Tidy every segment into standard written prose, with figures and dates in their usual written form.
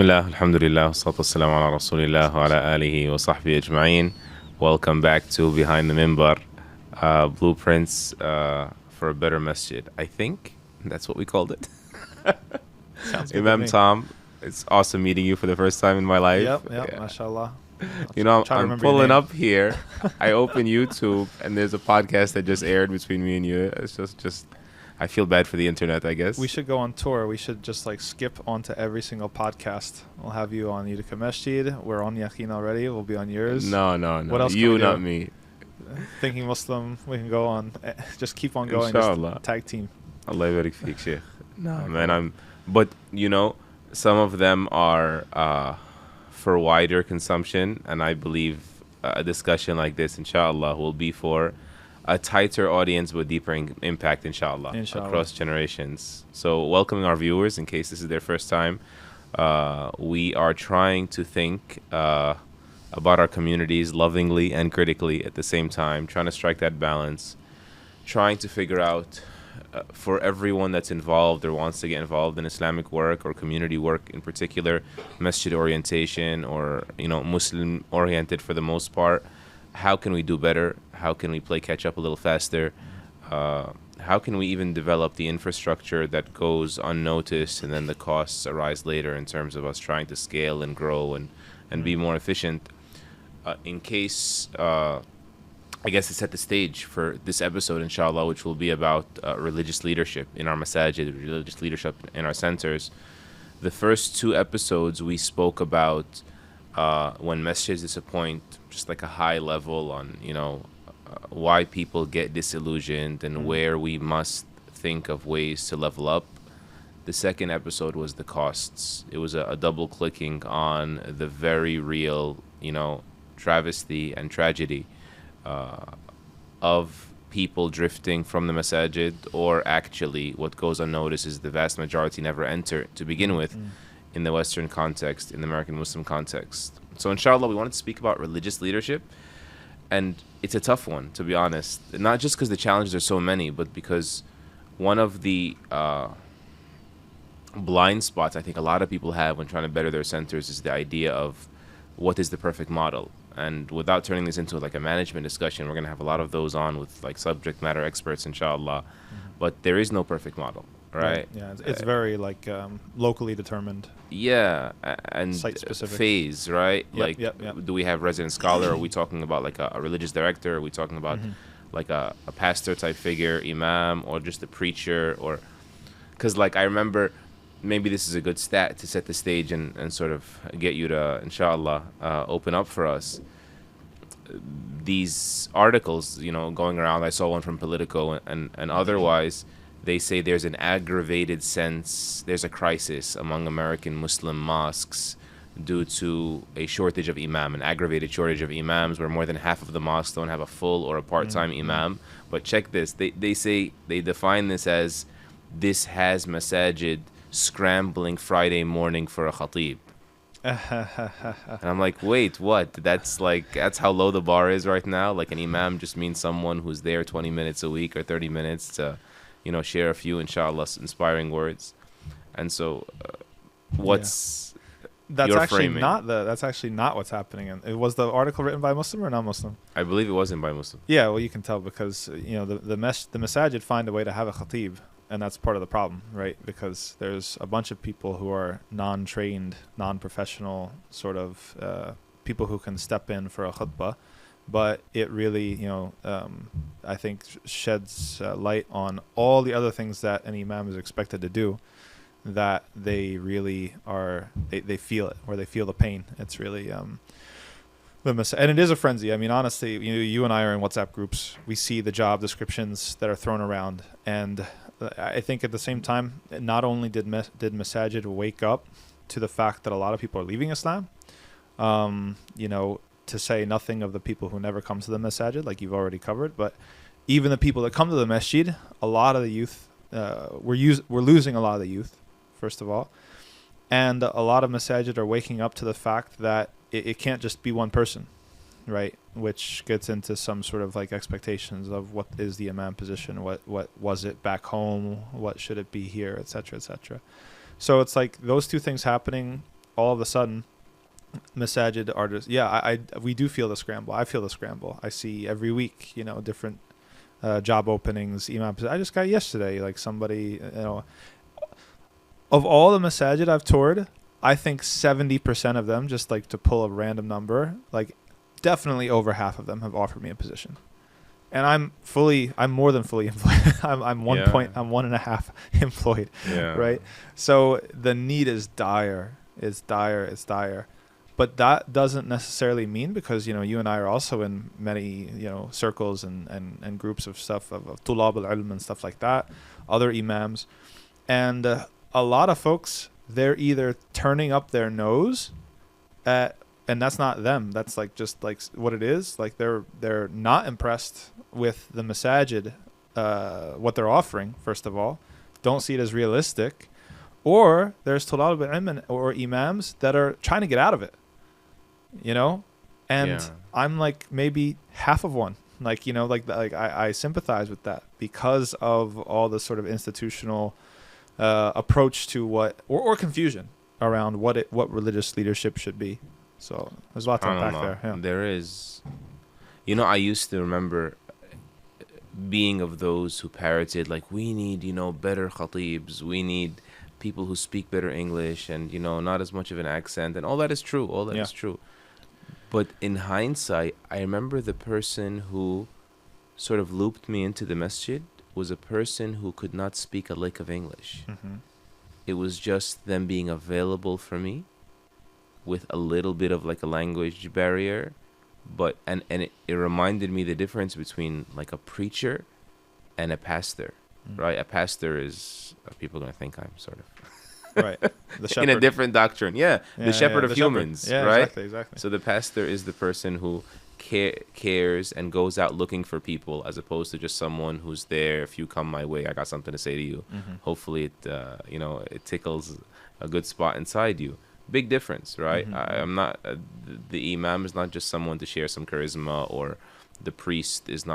Bismillah, alhamdulillah, wassalatu wassalamu ala rasulillah wa ala alihi wa sahbihi ajma'in. Welcome back to Behind the Minbar, blueprints for a better masjid. I think that's what we called it. Sounds good Imam to me. Tom, it's awesome meeting you for the first time in my life. Yep, Yeah. mashallah. You know, Try to I'm remember your pulling name. up here. I open YouTube and there's a podcast that just aired between me and you. It's just I feel bad for the internet, I guess. We should go on tour. We should just like skip onto every single podcast. We'll have you on Utica Masjid. We're on Yaqeen already. We'll be on yours. No. What else can You, we do? not me. Thinking Muslim. We can go on. Just keep on going. Inshallah. Just tag team. Allah yabarik feek, Sheikh. No, man, but you know, some of them are for wider consumption, and I believe a discussion like this, inshallah, will be for a tighter audience with deeper impact, inshallah, across generations. So, welcoming our viewers, in case this is their first time, we are trying to think about our communities lovingly and critically at the same time, trying to strike that balance, trying to figure out for everyone that's involved or wants to get involved in Islamic work or community work in particular, masjid orientation or, you know, Muslim oriented for the most part, how can we do better? How can we play catch up a little faster? How can we even develop the infrastructure that goes unnoticed and then the costs arise later in terms of us trying to scale and grow and be more efficient? In case I guess to set the stage for this episode, inshallah, which will be about religious leadership in our masajid, religious leadership in our centers. The first two episodes we spoke about when masjids disappoint, just like a high level on, you know, why people get disillusioned and where we must think of ways to level up. The second episode was the costs. It was a double clicking on the very real, you know, travesty and tragedy of people drifting from the masajid, or actually what goes unnoticed is the vast majority never enter to begin with in the Western context, in the American Muslim context. So inshallah, we wanted to speak about religious leadership, and it's a tough one, to be honest, not just because the challenges are so many, but because one of the blind spots I think a lot of people have when trying to better their centers is the idea of what is the perfect model. And without turning this into like a management discussion, we're going to have a lot of those on with like subject matter experts, inshallah. But there is no perfect model, right? Yeah, it's very like locally determined. Yeah, and Site-specific. phase, right? Yep. Do we have resident scholar? Are we talking about like a religious director? Are we talking about like a pastor type figure, imam, or just a preacher? Or because like I remember, maybe this is a good stat to set the stage and sort of get you to, inshallah, open up for us. These articles, you know, going around, I saw one from Politico and otherwise, they say there's an aggravated sense, there's a crisis among American Muslim mosques due to a shortage of imam, an aggravated shortage of imams where more than half of the mosques don't have a full or a part-time imam. But check this, they say, they define this as, this has masajid scrambling Friday morning for a khatib. And I'm like, wait, what? That's how low the bar is right now? Like an imam just means someone who's there 20 minutes a week or 30 minutes to, you know, share a few, inshallah, inspiring words. And so what's That's your actually framing? that's actually not what's happening. And it was the article written by Muslim or non-Muslim? I believe it wasn't by Muslim. Yeah, well, you can tell because you know the masajid find a way to have a khatib, and that's part of the problem, right? Because there's a bunch of people who are non-trained, non-professional, sort of people who can step in for a khutbah, but it really, you know, I think sheds light on all the other things that an imam is expected to do, that they really are, they feel it, or they feel the pain. It's really and it is a frenzy. I mean, honestly, you and I are in WhatsApp groups. We see the job descriptions that are thrown around, and I think at the same time, not only did masajid wake up to the fact that a lot of people are leaving Islam, you know, to say nothing of the people who never come to the masajid, like you've already covered, but even the people that come to the masjid, a lot of the youth, we're losing a lot of the youth, first of all, and a lot of masajid are waking up to the fact that it can't just be one person, right? Which gets into some sort of like expectations of what is the imam position, what was it back home, what should it be here, etc., etc. So it's like those two things happening all of a sudden, masajid are just, we do feel the scramble. I feel the scramble. I see every week, different job openings. Imams. I just got yesterday, like somebody, of all the masajid I've toured, I think 70% of them, just like to pull a random number, like definitely over half of them have offered me a position. And I'm more than fully employed. I'm 1.5 employed. Yeah. Right. So the need is dire. It's dire. But that doesn't necessarily mean, because, you and I are also in many, circles and groups of stuff of tulab al-ilm and stuff like that, other imams. And a lot of folks, they're either turning up their nose at, and that's not them. That's like just like what it is. Like they're not impressed with the masajid, what they're offering, first of all. Don't see it as realistic. Or there's tulab al-ilm or imams that are trying to get out of it. And I'm like maybe half of one, like, I sympathize with that because of all the sort of institutional approach to what, or confusion around what religious leadership should be. So there's a lot to unpack there. Yeah. There is, I used to remember being of those who parroted, like, we need, better khatibs, we need people who speak better English and, not as much of an accent, and all that is true. All that is true. But in hindsight, I remember the person who sort of looped me into the masjid was a person who could not speak a lick of English. Mm-hmm. It was just them being available for me with a little bit of like a language barrier. But and it reminded me the difference between like a preacher and a pastor, right? A pastor is, people are going to think I'm sort of right, the shepherd. In a different doctrine. The shepherd of humans, right? Exactly. So the pastor is the person who cares and goes out looking for people, as opposed to just someone who's there. If you come my way, I got something to say to you. Mm-hmm. Hopefully it it tickles a good spot inside you. Big difference, right? Mm-hmm. I'm not the imam is not just someone to share some charisma, or the priest is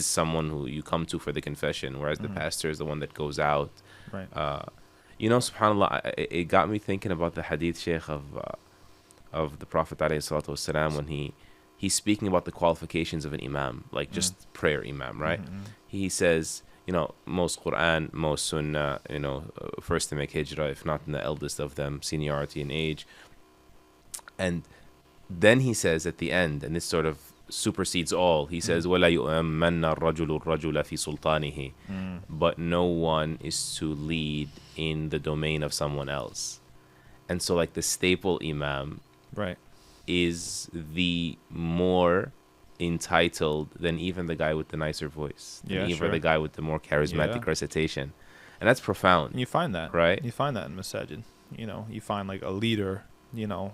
someone who you come to for the confession, whereas the pastor is the one that goes out. Right. SubhanAllah, it got me thinking about the hadith, Sheikh, of the Prophet ﷺ, when he's speaking about the qualifications of an imam, like just prayer imam, right? Mm-hmm. He says, most Quran, most Sunnah, first to make hijrah, if not the eldest of them, seniority in age. And then he says at the end, and this sort of supersedes all, he says, وَلَا يُؤَمَّنَّ الرَّجُلُ الرَّجُلَ فِي سُلْطَانِهِ. But no one is to lead in the domain of someone else. And so like the staple imam is the more entitled than even the guy with the nicer voice, even the guy with the more charismatic recitation. And that's profound. And you find that, right? You find that in masajid. You find like a leader,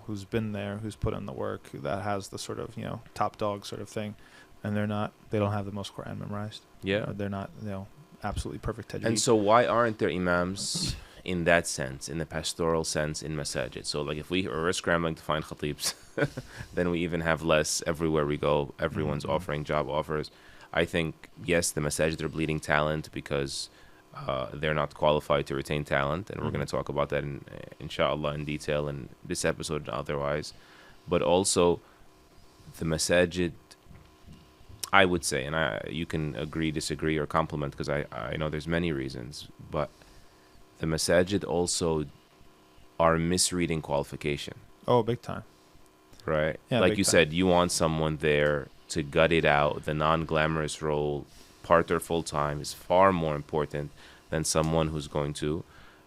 who's been there, who's put in the work, that has the sort of, top dog sort of thing, and they don't have the most Quran memorized. They're not, absolutely perfect tajweed. And so why aren't there imams in that sense, in the pastoral sense, in masajid? So like if we're scrambling to find khatibs, then we even have less everywhere we go. Everyone's offering job offers. I think, yes, the masajid are bleeding talent because they're not qualified to retain talent, and we're going to talk about that inshallah in detail in this episode and otherwise. But also the masajid, I would say, and you can agree, disagree, or compliment, because I know there's many reasons, but the masajid also are misreading qualification. Oh, big time. Right? Yeah, like you said, you want someone there to gut it out. The non-glamorous role, part or full-time, is far more important than someone who's going to,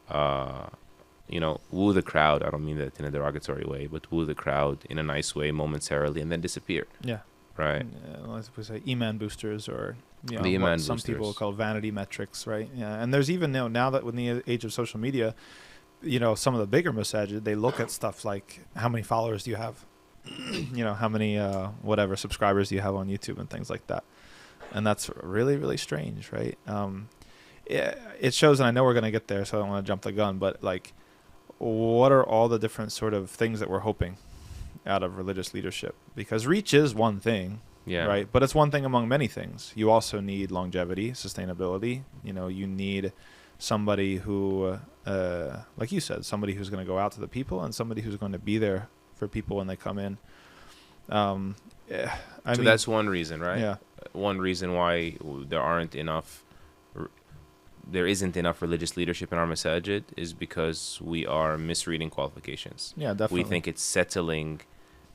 woo the crowd. I don't mean that in a derogatory way, but woo the crowd in a nice way momentarily and then disappear. Yeah. Right. Let's say iman boosters, or the iman some boosters. people call vanity metrics, right? Yeah. And there's even now that with the age of social media, some of the bigger masajid, they look at stuff like how many followers do you have, how many whatever subscribers do you have on YouTube and things like that. And that's really, really strange, right? It shows, and I know we're going to get there, so I don't want to jump the gun, but like, what are all the different sort of things that we're hoping out of religious leadership? Because reach is one thing, right? But it's one thing among many things. You also need longevity, sustainability. You need somebody who like you said, somebody who's going to go out to the people and somebody who's going to be there for people when they come in. So that's one reason, right? Yeah. One reason why there isn't enough religious leadership in our masajid is because we are misreading qualifications. Yeah, definitely. We think it's settling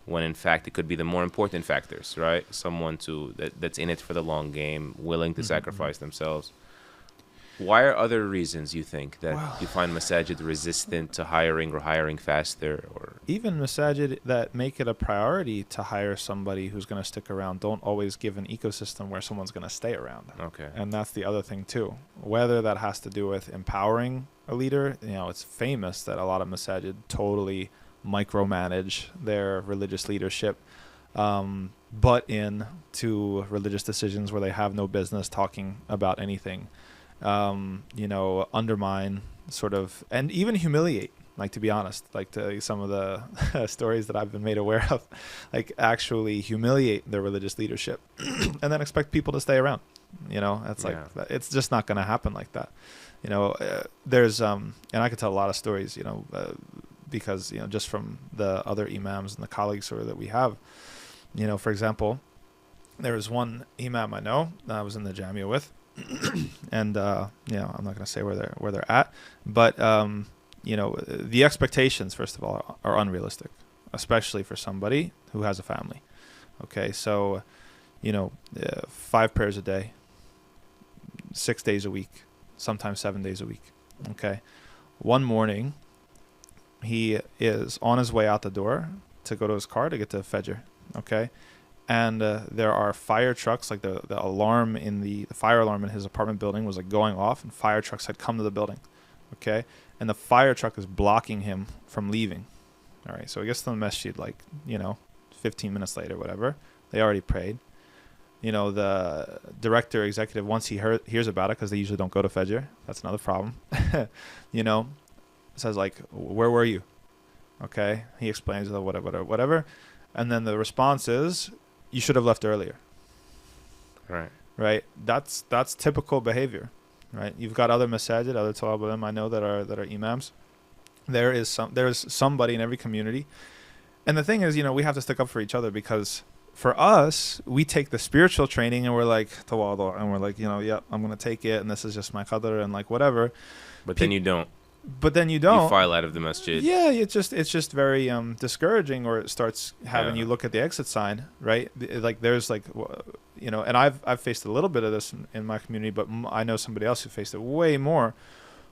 when in fact it could be the more important factors, right? Someone that's in it for the long game, willing to sacrifice themselves. Why are other reasons you think that you find masajid resistant to hiring or hiring faster? Or even masajid that make it a priority to hire somebody who's going to stick around don't always give an ecosystem where someone's going to stay around. Okay. And that's the other thing too. Whether that has to do with empowering a leader, it's famous that a lot of masajid totally micromanage their religious leadership, butt in to religious decisions where they have no business talking about anything. Undermine sort of, and even humiliate, like, to be honest, like some of the stories that I've been made aware of, like actually humiliate their religious leadership and then expect people to stay around. It's like, it's just not going to happen like that. There's, and I could tell a lot of stories, because, just from the other imams and the colleagues that we have, for example, there was one imam I know that I was in the Jamia with, and I'm not going to say where they're at, but the expectations, first of all, are unrealistic, especially for somebody who has a family. Okay, so 5 prayers a day, 6 days a week, sometimes 7 days a week. Okay, one morning he is on his way out the door to go to his car to get to Fajr. Okay. And there are fire trucks, like the alarm the fire alarm in his apartment building was like going off, and fire trucks had come to the building. Okay. And the fire truck is blocking him from leaving. All right. So he gets to the masjid, 15 minutes later, whatever. They already prayed. The director, executive, once he hears about it, because they usually don't go to Fajr, that's another problem, says, like, where were you? Okay. He explains, whatever. And then the response is, you should have left earlier. Right. That's typical behavior, right? You've got other masajid, other talib ulum I know that are imams. There's somebody in every community. And the thing is, we have to stick up for each other, because for us, we take the spiritual training and we're like, tawadu, and we're like, I'm going to take it, and this is just my qadr, and like whatever. But then you don't. You file out of the masjid. Yeah, it's just very discouraging, or it starts having you look at the exit sign, right? Like there's like, and I've faced a little bit of this in my community, but I know somebody else who faced it way more,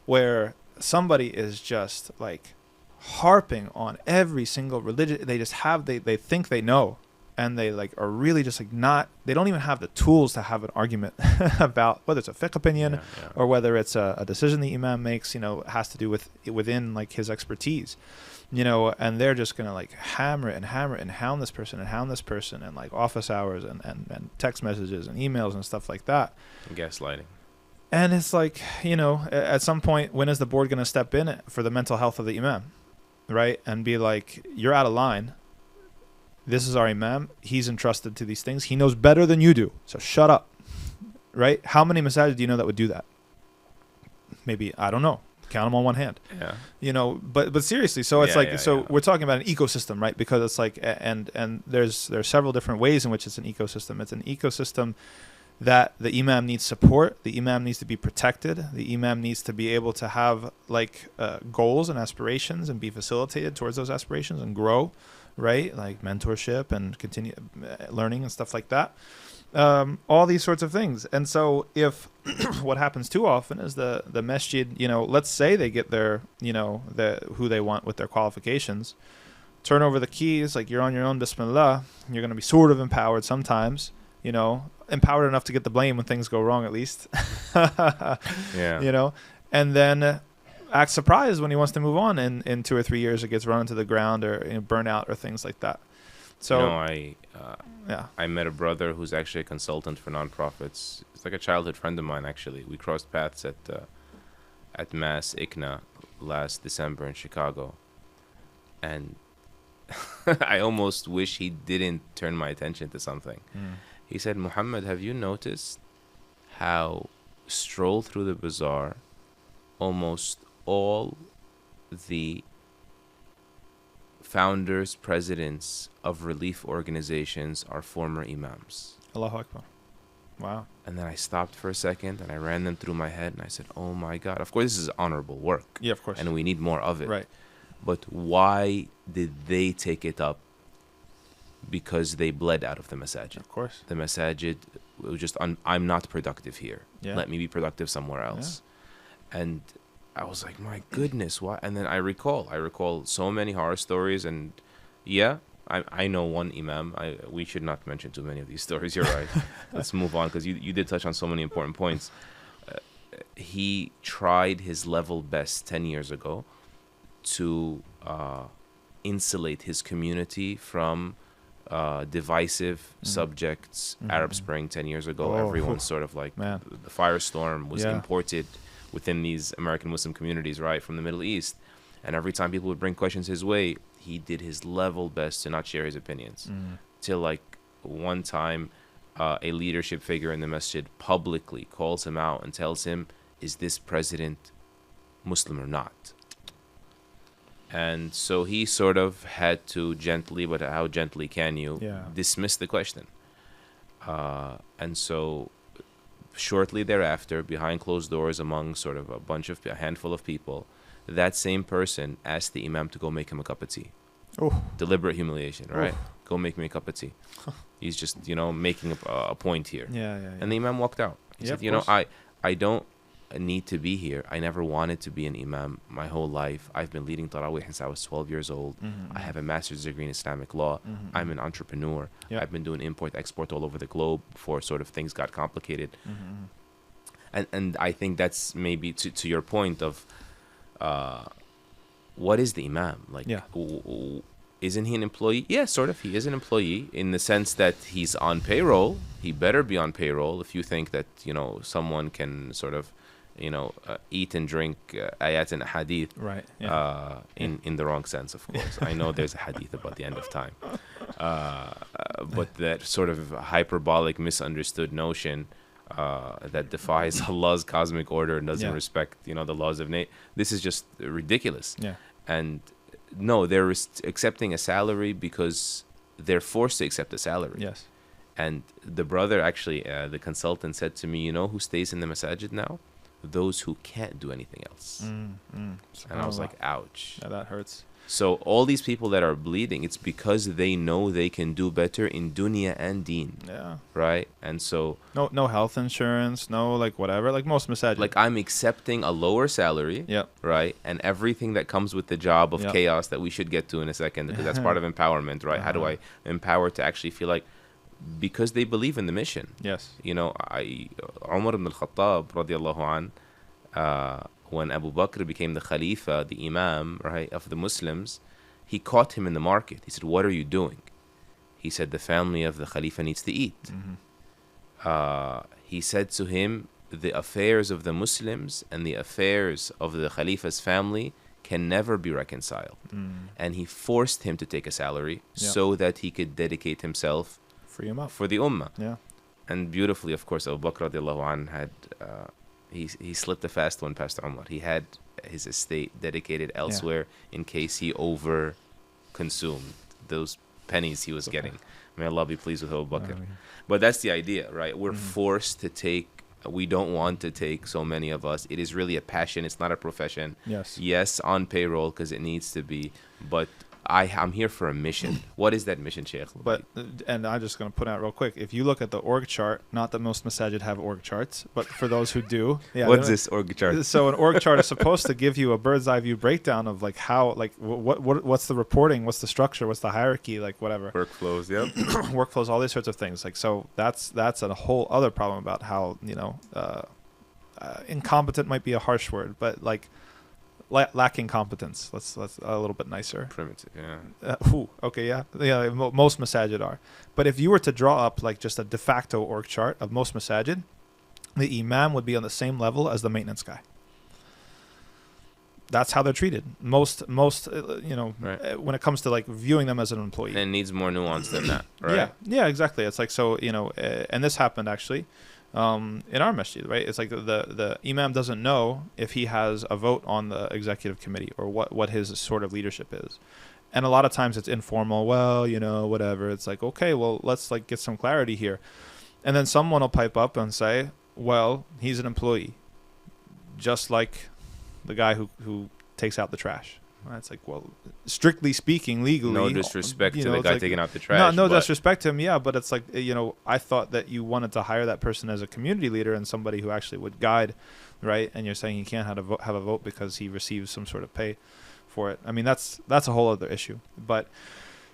where somebody is just like harping on every single religion. They just they think they know, and they like are really just like not. They don't even have the tools to have an argument about whether it's a fiqh opinion or whether it's a decision the imam makes. Has to do within like his expertise. And they're just gonna like hammer and hound this person and like office hours and text messages and emails and stuff like that. Gaslighting. And it's like, at some point, when is the board gonna step in for the mental health of the imam, right? And be like, you're out of line. This is our imam. He's entrusted to these things. He knows better than you do. So shut up, right? How many masajid do you know that would do that? Maybe, I don't know. Count them on one hand. Yeah. But seriously, so it's we're talking about an ecosystem, right? Because it's like, and there's several different ways in which it's an ecosystem. It's an ecosystem that the imam needs support. The imam needs to be protected. The imam needs to be able to have like goals and aspirations and be facilitated towards those aspirations and grow. Right, like mentorship and continue learning and stuff like that, all these sorts of things. And so, if what happens too often is the masjid, let's say they get their, who they want with their qualifications, turn over the keys, like you're on your own, bismillah. You're going to be sort of empowered sometimes, empowered enough to get the blame when things go wrong, at least. Yeah. And then act surprised when he wants to move on, and in 2 or 3 years it gets run into the ground or burnout or things like that. So I met a brother who's actually a consultant for nonprofits. It's like a childhood friend of mine, actually. We crossed paths at Mass ICNA last December in Chicago, and I almost wish he didn't turn my attention to something. He said, Muhammad, have you noticed how stroll through the bazaar, almost all the founders, presidents of relief organizations are former imams. Allahu Akbar. Wow. And then I stopped for a second and I ran them through my head and I said, oh my God, of course this is honorable work. Yeah, of course. And we need more of it. Right. But why did they take it up? Because they bled out of the masajid. Of course. The masajid was just, I'm not productive here. Yeah. Let me be productive somewhere else. Yeah. And I was like, my goodness, why? And then I recall so many horror stories. And yeah, I know one imam. We should not mention too many of these stories. You're right. Let's move on, because you did touch on so many important points. He tried his level best 10 years ago to insulate his community from divisive subjects. Arab Spring 10 years ago, everyone's sort of like, the firestorm was imported within these American Muslim communities, right, from the Middle East. And every time people would bring questions his way, he did his level best to not share his opinions. Till like one time, a leadership figure in the masjid publicly calls him out and tells him, is this president Muslim or not? And so he sort of had to gently, but how gently can you, dismiss the question? And so shortly thereafter, behind closed doors, among sort of a handful of people, that same person asked the imam to go make him a cup of tea. Deliberate humiliation, right? Go make me a cup of tea. He's just, making a point here. And the imam walked out. He said, I don't need to be here. I never wanted to be an imam my whole life. I've been leading Tarawih since I was 12 years old. I have a master's degree in Islamic law. I'm an entrepreneur. I've been doing import-export all over the globe before sort of things got complicated. And I think that's maybe to your point of what is the imam? Like, isn't he an employee? Yeah, sort of. He is an employee in the sense that he's on payroll. He better be on payroll if you think that, someone can sort of, eat and drink ayat and hadith, right? In the wrong sense, of course. I know there's a hadith about the end of time, but that sort of hyperbolic, misunderstood notion that defies Allah's cosmic order and doesn't respect, the laws of nature. This is just ridiculous. And no, they're accepting a salary because they're forced to accept a salary. Yes. And the brother actually, the consultant, said to me, who stays in the masajid now? Those who can't do anything else. And I was like, ouch. Yeah, that hurts. So all these people that are bleeding, it's because they know they can do better in dunya and deen. Yeah. Right? And so... No health insurance, no whatever, like most masajid. Like I'm accepting a lower salary. Right? And everything that comes with the job of chaos that we should get to in a second, because that's part of empowerment, right? How do I empower to actually feel like... Because they believe in the mission. Yes. Umar ibn al-Khattab, radiallahu an, when Abu Bakr became the Khalifa, the Imam, right, of the Muslims, he caught him in the market. He said, what are you doing? He said, the family of the Khalifa needs to eat. He said to him, the affairs of the Muslims and the affairs of the Khalifa's family can never be reconciled. And he forced him to take a salary so that he could dedicate himself for the Ummah. Yeah. And beautifully, of course, Abu Bakr radiallahu anh had... He slipped a fast one past Umar. He had his estate dedicated elsewhere in case he over-consumed those pennies he was getting. May Allah be pleased with Abu Bakr. But that's the idea, right? We're forced to take... We don't want to take, so many of us. It is really a passion. It's not a profession. Yes, on payroll because it needs to be. But I'm here for a mission. What is that mission, Sheikh? And I'm just going to put out real quick. If you look at the org chart, not that most masajid have org charts, but for those who do, what's this org chart? So an org chart is supposed to give you a bird's eye view breakdown of how what's the reporting, what's the structure, what's the hierarchy, whatever. Workflows, workflows, all these sorts of things. So that's a whole other problem about how incompetent might be a harsh word, but lacking competence. Let's a little bit nicer. Primitive, most masajid are. But if you were to draw up just a de facto org chart of most masajid, the imam would be on the same level as the maintenance guy. That's how they're treated. Most right. When it comes to viewing them as an employee. And it needs more nuance than that, right? Yeah, exactly. It's and this happened actually. in our masjid, right? It's like the imam doesn't know if he has a vote on the executive committee or what his sort of leadership is. And a lot of times it's informal. Well, whatever. It's like, okay, well, let's like get some clarity here. And then someone will pipe up and say, well, he's an employee, just like the guy who takes out the trash. It's like, well, strictly speaking, legally, no disrespect to the guy like, taking out the trash. No disrespect to him, yeah, but it's like, I thought that you wanted to hire that person as a community leader and somebody who actually would guide, right? And you're saying he can't have a vote because he receives some sort of pay for it. I mean, that's a whole other issue, but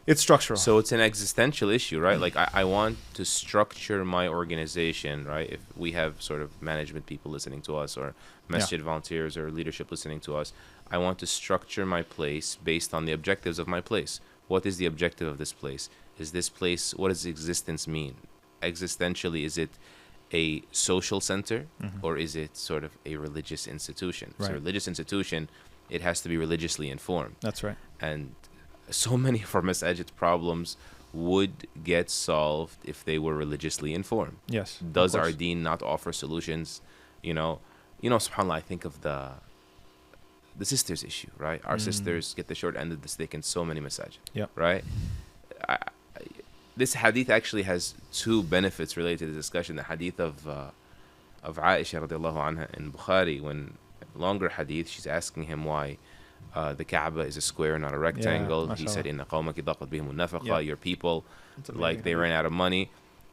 it's structural. So it's an existential issue, right? Like I want to structure my organization, right? If we have sort of management people listening to us or masjid volunteers or leadership listening to us, I want to structure my place based on the objectives of my place. What is the objective of this place? Is this place, what does existence mean? Existentially, is it a social center or is it sort of a religious institution? Right. So a religious institution, it has to be religiously informed. That's right. And so many of our masajid problems would get solved if they were religiously informed. Yes. Does our deen not offer solutions? SubhanAllah, I think of the sisters issue, right? Our sisters get the short end of the stick in so many masajid, right? This hadith actually has two benefits related to the discussion. The hadith of Aisha radiallahu anha in Bukhari, when longer hadith, she's asking him why the Kaaba is a square, not a rectangle. He said, "Inna qawmaki daqat bihim an-nafaqa." Your people, like they ran out of money,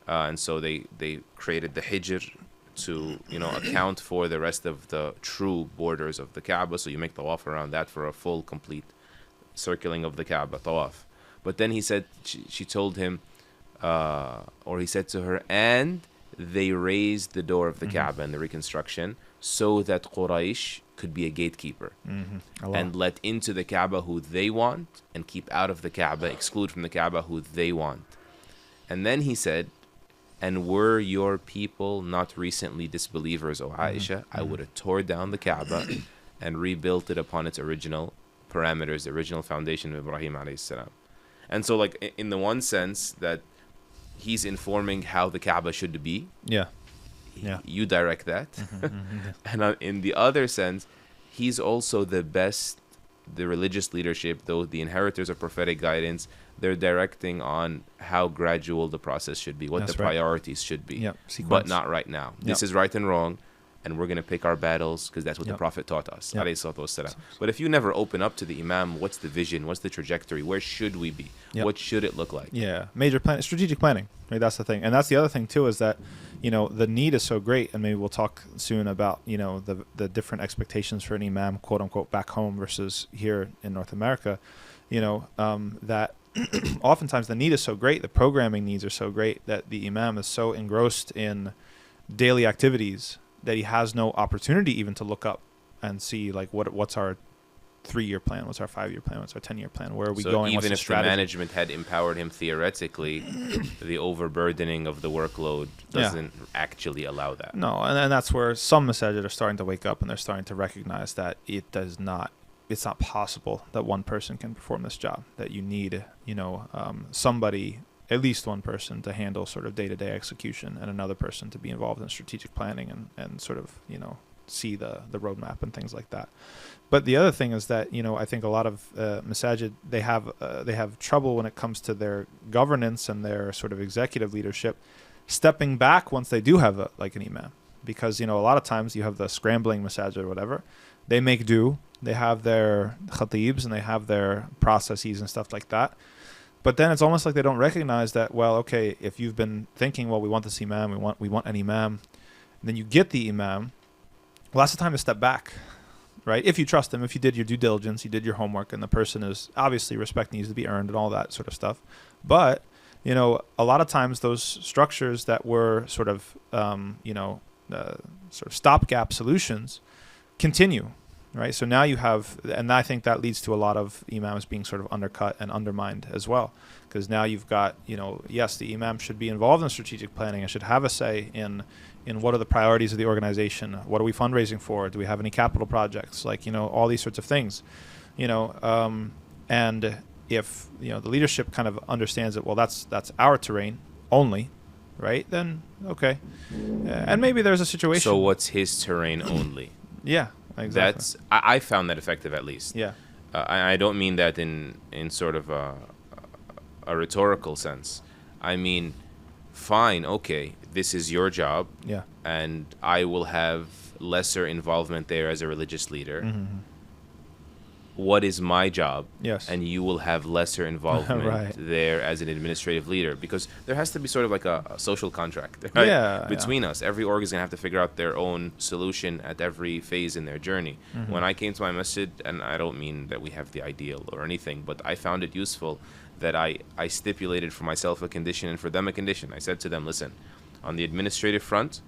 and so they created the hijr to account for the rest of the true borders of the Kaaba. So you make tawaf around that for a full, complete circling of the Kaaba tawaf. But then he said, she told him, or he said to her, and they raised the door of the Kaaba in the reconstruction so that Quraysh could be a gatekeeper and let into the Kaaba who they want and keep out of the Kaaba, exclude from the Kaaba who they want. And then he said, and were your people not recently disbelievers, O Aisha, I would have tore down the Kaaba and rebuilt it upon its original parameters, the original foundation of Ibrahim alayhi salam. And so, like, in the one sense that he's informing how the Kaaba should be, you direct that. And in the other sense, he's also the religious leadership, though the inheritors of prophetic guidance, they're directing on how gradual the process should be, what the priorities should be, but not right now. This is right and wrong, and we're going to pick our battles because that's what the Prophet taught us. But if you never open up to the Imam, what's the vision, what's the trajectory, where should we be, what should it look like? Major plan, strategic planning, right? That's the thing. And that's the other thing too, is that the need is so great, and maybe we'll talk soon about the different expectations for an Imam, quote unquote, back home versus here in North America, that oftentimes the need is so great, the programming needs are so great, that the Imam is so engrossed in daily activities that he has no opportunity even to look up and see, like, what's our 3-year plan, what's our 5-year plan, what's our 10-year plan, where are we going, even if the management had empowered him theoretically, the overburdening of the workload doesn't actually allow that. No, and that's where some masajid are starting to wake up, and they're starting to recognize that it's not possible that one person can perform this job, that you need somebody, at least one person, to handle sort of day-to-day execution, and another person to be involved in strategic planning and sort of see the roadmap and things like that. But the other thing is that I think a lot of masajid, they have trouble when it comes to their governance and their sort of executive leadership stepping back once they do have an imam, because a lot of times you have the scrambling masajid or whatever, they make do, they have their khatibs and they have their processes and stuff like that. But then it's almost like they don't recognize that, well, okay, if you've been thinking, well, we want this imam, we want an imam, and then you get the imam, well, that's the time to step back, right? If you trust him, if you did your due diligence, you did your homework, and the person is, obviously, respect needs to be earned and all that sort of stuff. But, a lot of times those structures that were sort of, sort of stopgap solutions continue. Right, so now you have, and I think that leads to a lot of imams being sort of undercut and undermined as well, because now you've got, yes, the imam should be involved in strategic planning and should have a say in what are the priorities of the organization, what are we fundraising for, do we have any capital projects, like all these sorts of things, and if the leadership kind of understands that, well, that's our terrain only, right? Then okay, and maybe there's a situation. So what's his terrain only? Yeah, exactly. I found that effective, at least. Yeah. I don't mean that in sort of a rhetorical sense. I mean, fine, okay, this is your job. Yeah. And I will have lesser involvement there as a religious leader. Mm-hmm. What is my job? Yes. And you will have lesser involvement right. there as an administrative leader, because there has to be sort of like a social contract, right? Between us. Every org is going to have to figure out their own solution at every phase in their journey. Mm-hmm. When I came to my masjid, and I don't mean that we have the ideal or anything, but I found it useful that I stipulated for myself a condition and for them a condition. I said to them, listen, on the administrative front,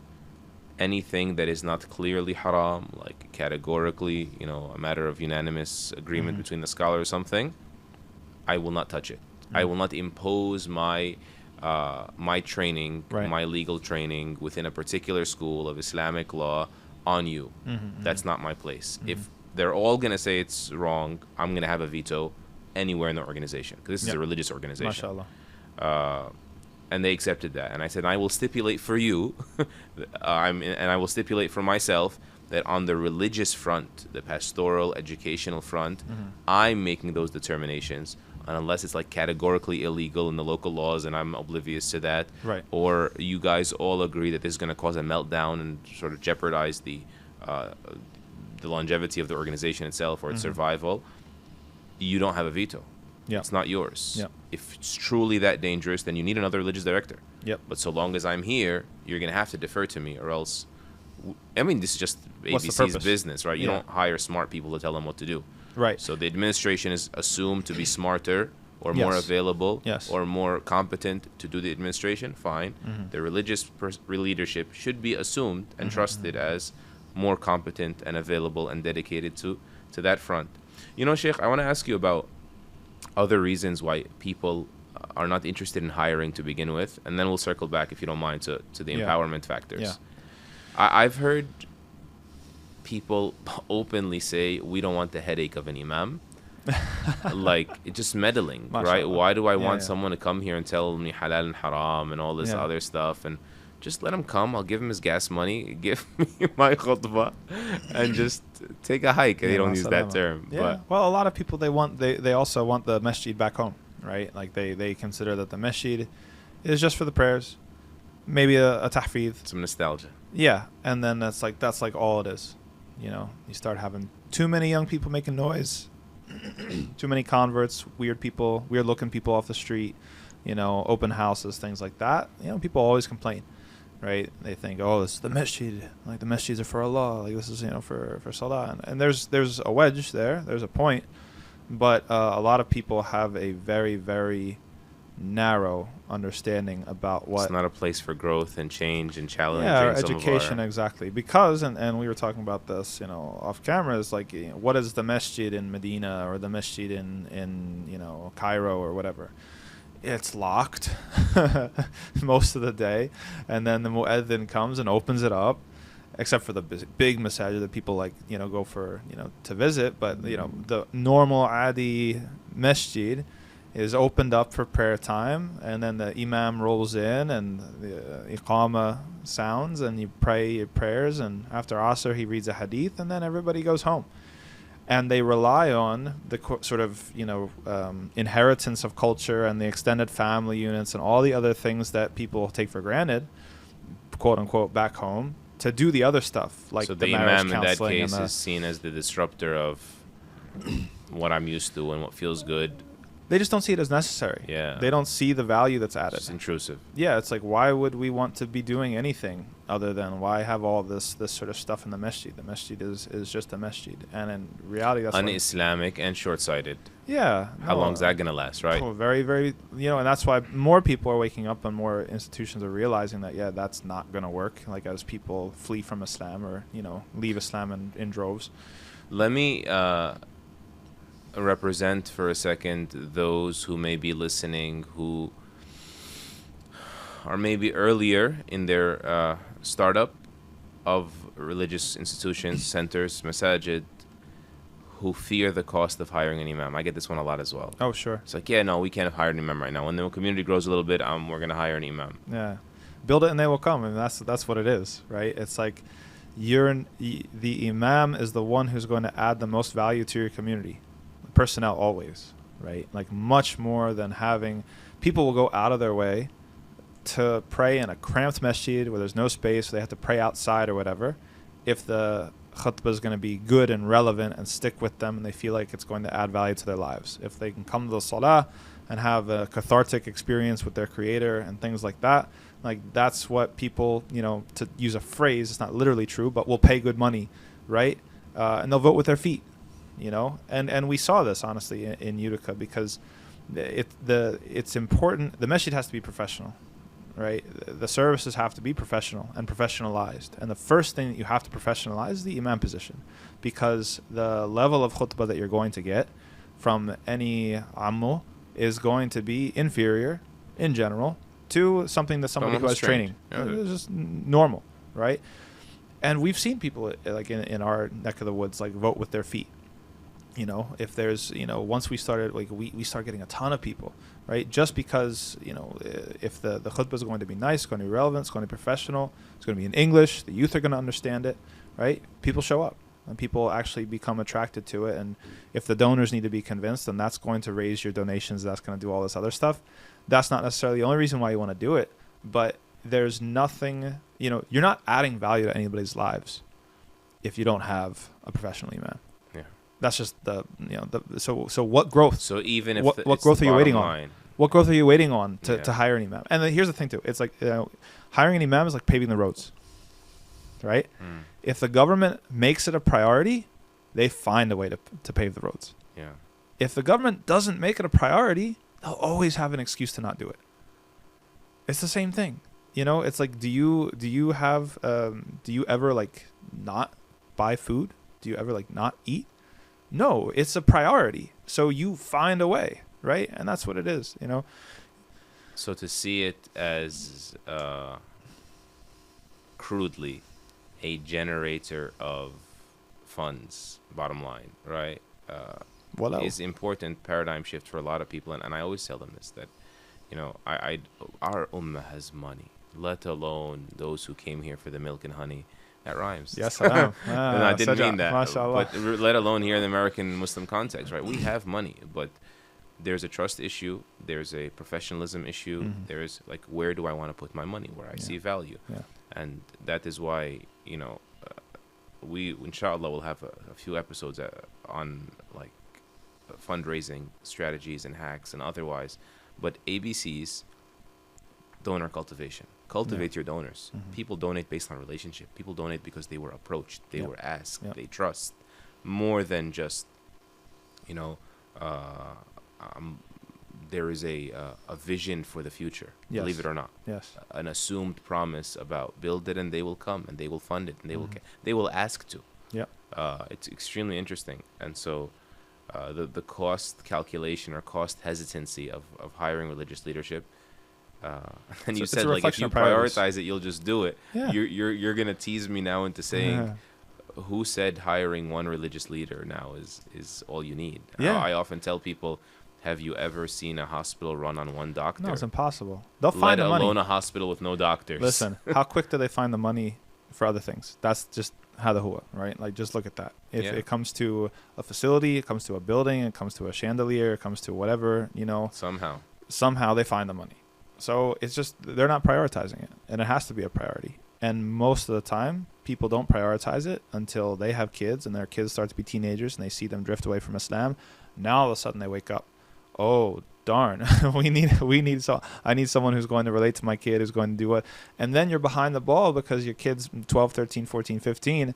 anything that is not clearly haram, like categorically, a matter of unanimous agreement between the scholar or something, I will not touch it. I will not impose my training, my legal training within a particular school of Islamic law on you. That's not my place. If they're all going to say it's wrong, I'm going to have a veto anywhere in the organization, because this is a religious organization. MashaAllah. And they accepted that. And I said, I will stipulate for you, and I will stipulate for myself, that on the religious front, the pastoral, educational front, I'm making those determinations. And unless it's like categorically illegal in the local laws and I'm oblivious to that, or you guys all agree that this is going to cause a meltdown and sort of jeopardize the longevity of the organization itself or its survival, you don't have a veto. Yeah. It's not yours. Yeah. If it's truly that dangerous, then you need another religious director. Yep. But so long as I'm here, you're going to have to defer to me, or else... I mean, this is just ABC's business, right? You don't hire smart people to tell them what to do. Right. So the administration is assumed to be smarter or more available or more competent to do the administration. Fine. The religious leadership should be assumed and trusted as more competent and available and dedicated to that front. Sheikh, I want to ask you about other reasons why people are not interested in hiring to begin with, and then we'll circle back, if you don't mind, to the empowerment factors. Yeah. I've heard people openly say, we don't want the headache of an imam. Like, it's just meddling, right? Why do I want someone to come here and tell me halal and haram and all this other stuff? And just let him come. I'll give him his gas money, give me my khutbah, and just take a hike. They don't use that term. Yeah. But well, a lot of people, they also want the masjid back home, right? Like they consider that the masjid is just for the prayers, maybe a tahfidh, some nostalgia. Yeah, and then that's like all it is. You start having too many young people making noise, too many converts, weird looking people off the street, open houses, things like that. People always complain. Right, they think, oh, this is the masjid. Like the masjids are for Allah. Like this is, for salah. And there's a wedge there. There's a point, but a lot of people have a very, very narrow understanding about what. It's not a place for growth and change and challenge. Yeah, education, exactly. Because and we were talking about this, off camera. Is like, what is the masjid in Medina or the masjid in Cairo or whatever? It's locked most of the day, and then the muezzin comes and opens it up, except for the big masajid that people go for to visit. But the normal adi masjid is opened up for prayer time, and then the imam rolls in and the iqama sounds, and you pray your prayers, and after asr he reads a hadith, and then everybody goes home. And they rely on the sort of, inheritance of culture and the extended family units and all the other things that people take for granted, quote unquote, back home, to do the other stuff. Like so the imam in that case is seen as the disruptor of what I'm used to and what feels good. They just don't see it as necessary. Yeah. They don't see the value that's added. It's intrusive. Yeah, it's like, why would we want to be doing anything other than why have all this sort of stuff in the masjid? The masjid is just a masjid. And in reality, that's un-Islamic and short-sighted. Yeah. How long is that going to last, right? Oh, very, very, and that's why more people are waking up and more institutions are realizing that, that's not going to work, like as people flee from Islam or, leave Islam in droves. Let me represent for a second those who may be listening who are maybe earlier in their startup of religious institutions, centers, masajid, who fear the cost of hiring an imam. I get this one a lot as well. Oh, sure. It's like, no, we can't hire an imam right now. When the community grows a little bit, we're going to hire an imam. Yeah. build it and they will come. And that's what it is, right? It's like the imam is the one who's going to add the most value to your community. Personnel always, right? Like much more than having people will go out of their way to pray in a cramped masjid where there's no space, they have to pray outside or whatever. If the khutbah is going to be good and relevant and stick with them and they feel like it's going to add value to their lives, if they can come to the salah and have a cathartic experience with their creator and things like that, like that's what people, to use a phrase, it's not literally true, but will pay good money, right? And they'll vote with their feet, and we saw this honestly in Utica because it's important. The masjid has to be professional, right? The services have to be professional and professionalized. And the first thing that you have to professionalize is the imam position, because the level of khutbah that you're going to get from any ammu is going to be inferior in general to something that somebody who has training. Yeah. It's just normal, right? And we've seen people like in our neck of the woods like vote with their feet. If there's, once we started, like we start getting a ton of people, right? Just because, if the khutbah is going to be nice, it's going to be relevant, it's going to be professional, it's going to be in English, the youth are going to understand it, right? People show up and people actually become attracted to it. And if the donors need to be convinced, then that's going to raise your donations. That's going to do all this other stuff. That's not necessarily the only reason why you want to do it, but there's nothing, you're not adding value to anybody's lives if you don't have a professional imam. That's just so what growth? So even if what growth are you waiting line. on? What growth are you waiting on to hire an imam? And then here's the thing too. It's like hiring an imam is like paving the roads, right? If the government makes it a priority, they find a way to pave the roads. Yeah. If the government doesn't make it a priority, they'll always have an excuse to not do it. It's the same thing. It's like do you ever like not buy food? Do you ever like not eat? No, it's a priority. So you find a way, right? And that's what it is, So to see it as crudely a generator of funds, bottom line, right? Is important paradigm shift for a lot of people. And I always tell them this, that, our ummah has money, let alone those who came here for the milk and honey. That rhymes. Yes, I know. And I didn't mean that. MashaAllah. But let alone here in the American Muslim context, right? We have money, but there's a trust issue. There's a professionalism issue. Mm-hmm. There's like, where do I want to put my money? Where I see value. Yeah. And that is why, we, inshallah, will have a few episodes on like fundraising strategies and hacks and otherwise. But ABC's donor cultivation. Cultivate your donors. Mm-hmm. People donate based on relationship. People donate because they were approached, they were asked, they trust, more than just, there is a vision for the future. Yes. Believe it or not. Yes. An assumed promise about build it and they will come and they will fund it and they will ask to. Yeah. It's extremely interesting, and so the cost calculation or cost hesitancy of hiring religious leadership. And you said like if you prioritize it, you'll just do it. Yeah. You're gonna tease me now into saying, who said hiring one religious leader now is all you need? Yeah. I often tell people, have you ever seen a hospital run on one doctor? No, it's impossible. They'll find the money. Let alone a hospital with no doctors. Listen, how quick do they find the money for other things? That's just hada huwa, right? Like just look at that. If it comes to a facility, it comes to a building, it comes to a chandelier, it comes to whatever, somehow they find the money. So it's just they're not prioritizing it, and it has to be a priority. And most of the time, people don't prioritize it until they have kids, and their kids start to be teenagers, and they see them drift away from Islam. Now all of a sudden they wake up. Oh darn, I need someone who's going to relate to my kid, who's going to do what. And then you're behind the ball because your kid's 12, 13, 14, 15,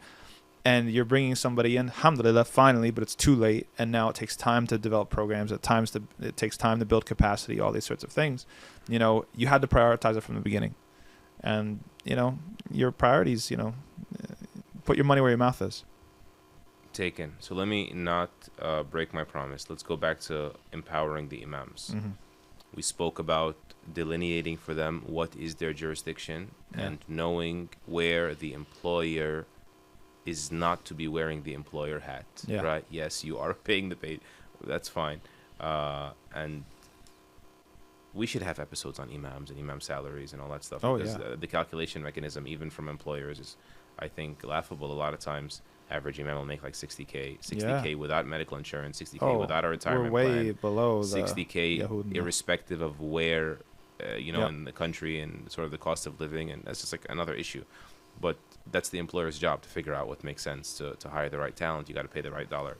and you're bringing somebody in, alhamdulillah, finally, but it's too late. And now it takes time to develop programs. It takes time to build capacity, all these sorts of things. You had to prioritize it from the beginning. And, your priorities, put your money where your mouth is. Taken. So let me not break my promise. Let's go back to empowering the imams. Mm-hmm. We spoke about delineating for them what is their jurisdiction and knowing where the employer is not to be wearing the employer hat, right? Yes, you are paying the pay. That's fine. And we should have episodes on imams and imam salaries and all that stuff. Oh, because yeah. The calculation mechanism, even from employers, is, I think, laughable. A lot of times, average imam will make like 60K without medical insurance, 60K without a retirement we're way plan, below 60K irrespective of where, in the country and sort of the cost of living, and that's just like another issue. But that's the employer's job to figure out what makes sense to hire the right talent. You got to pay the right dollar,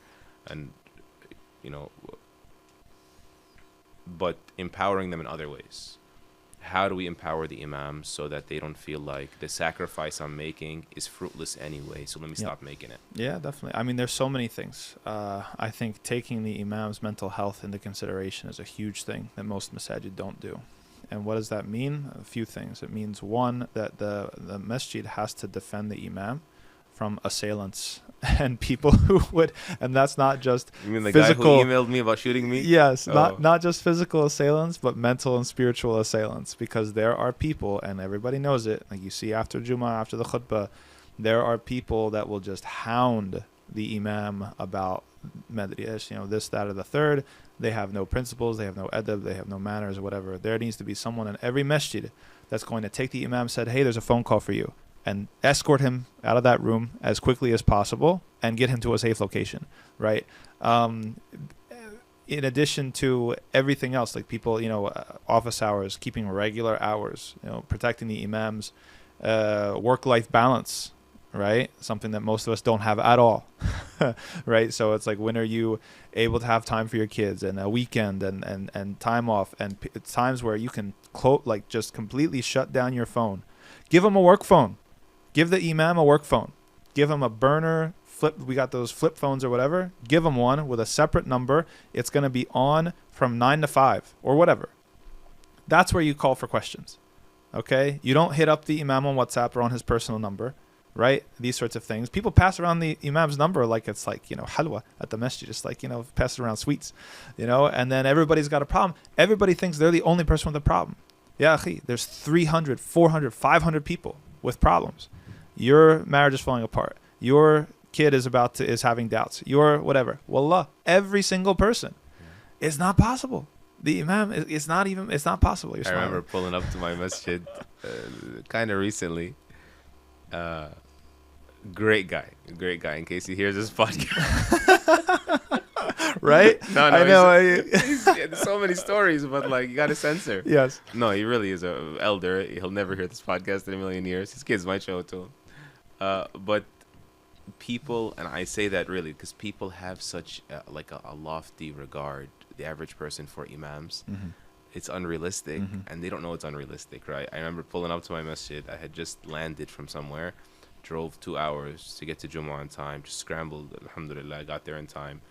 and but empowering them in other ways. How do we empower the imams so that they don't feel like the sacrifice I'm making is fruitless anyway, so let me stop making it? Yeah, definitely. I mean, there's so many things. I think taking the imam's mental health into consideration is a huge thing that most masajid don't do. And what does that mean? A few things. It means, one, that the masjid has to defend the imam from assailants and people who would, and that's not just you mean the physical, guy who emailed me about shooting me? Yes, not just physical assailants, but mental and spiritual assailants, because there are people, and everybody knows it, like you see after Jummah, after the khutbah, there are people that will just hound the imam about madriyesh, this, that, or the third. They have no principles, they have no adab, they have no manners or whatever. There needs to be someone in every masjid that's going to take the imam, said, hey, there's a phone call for you, and escort him out of that room as quickly as possible and get him to a safe location, right? In addition to everything else, like people, office hours, keeping regular hours, protecting the imam's work-life balance, right? Something that most of us don't have at all, right? So it's like, when are you able to have time for your kids, and a weekend and time off, and times where you can just completely shut down your phone. Give them a work phone. Give the imam a work phone. Give him a burner flip. We got those flip phones or whatever. Give him one with a separate number. It's going to be on from 9 to 5 or whatever. That's where you call for questions. Okay? You don't hit up the imam on WhatsApp or on his personal number, right? These sorts of things. People pass around the imam's number like it's like, halwa at the masjid. Just like, pass around sweets, and then everybody's got a problem. Everybody thinks they're the only person with a problem. Yeah, akhi, there's 300, 400, 500 people with problems. Your marriage is falling apart. Your kid is having doubts. Your whatever. Wallah, every single person. It's not possible. The imam, it's not possible. I remember pulling up to my masjid kind of recently. Great guy. In case he hears this podcast. Right? No, I know. There's so many stories, but you got to censor. Yes. No, he really is an elder. He'll never hear this podcast in a million years. His kids might show it to him. But people, and I say that really because people have such a lofty regard, the average person, for imams. Mm-hmm. It's unrealistic, and they don't know it's unrealistic, right? I remember pulling up to my masjid. I had just landed from somewhere, drove 2 hours to get to Jummah on time, just scrambled. Alhamdulillah, I got there in time.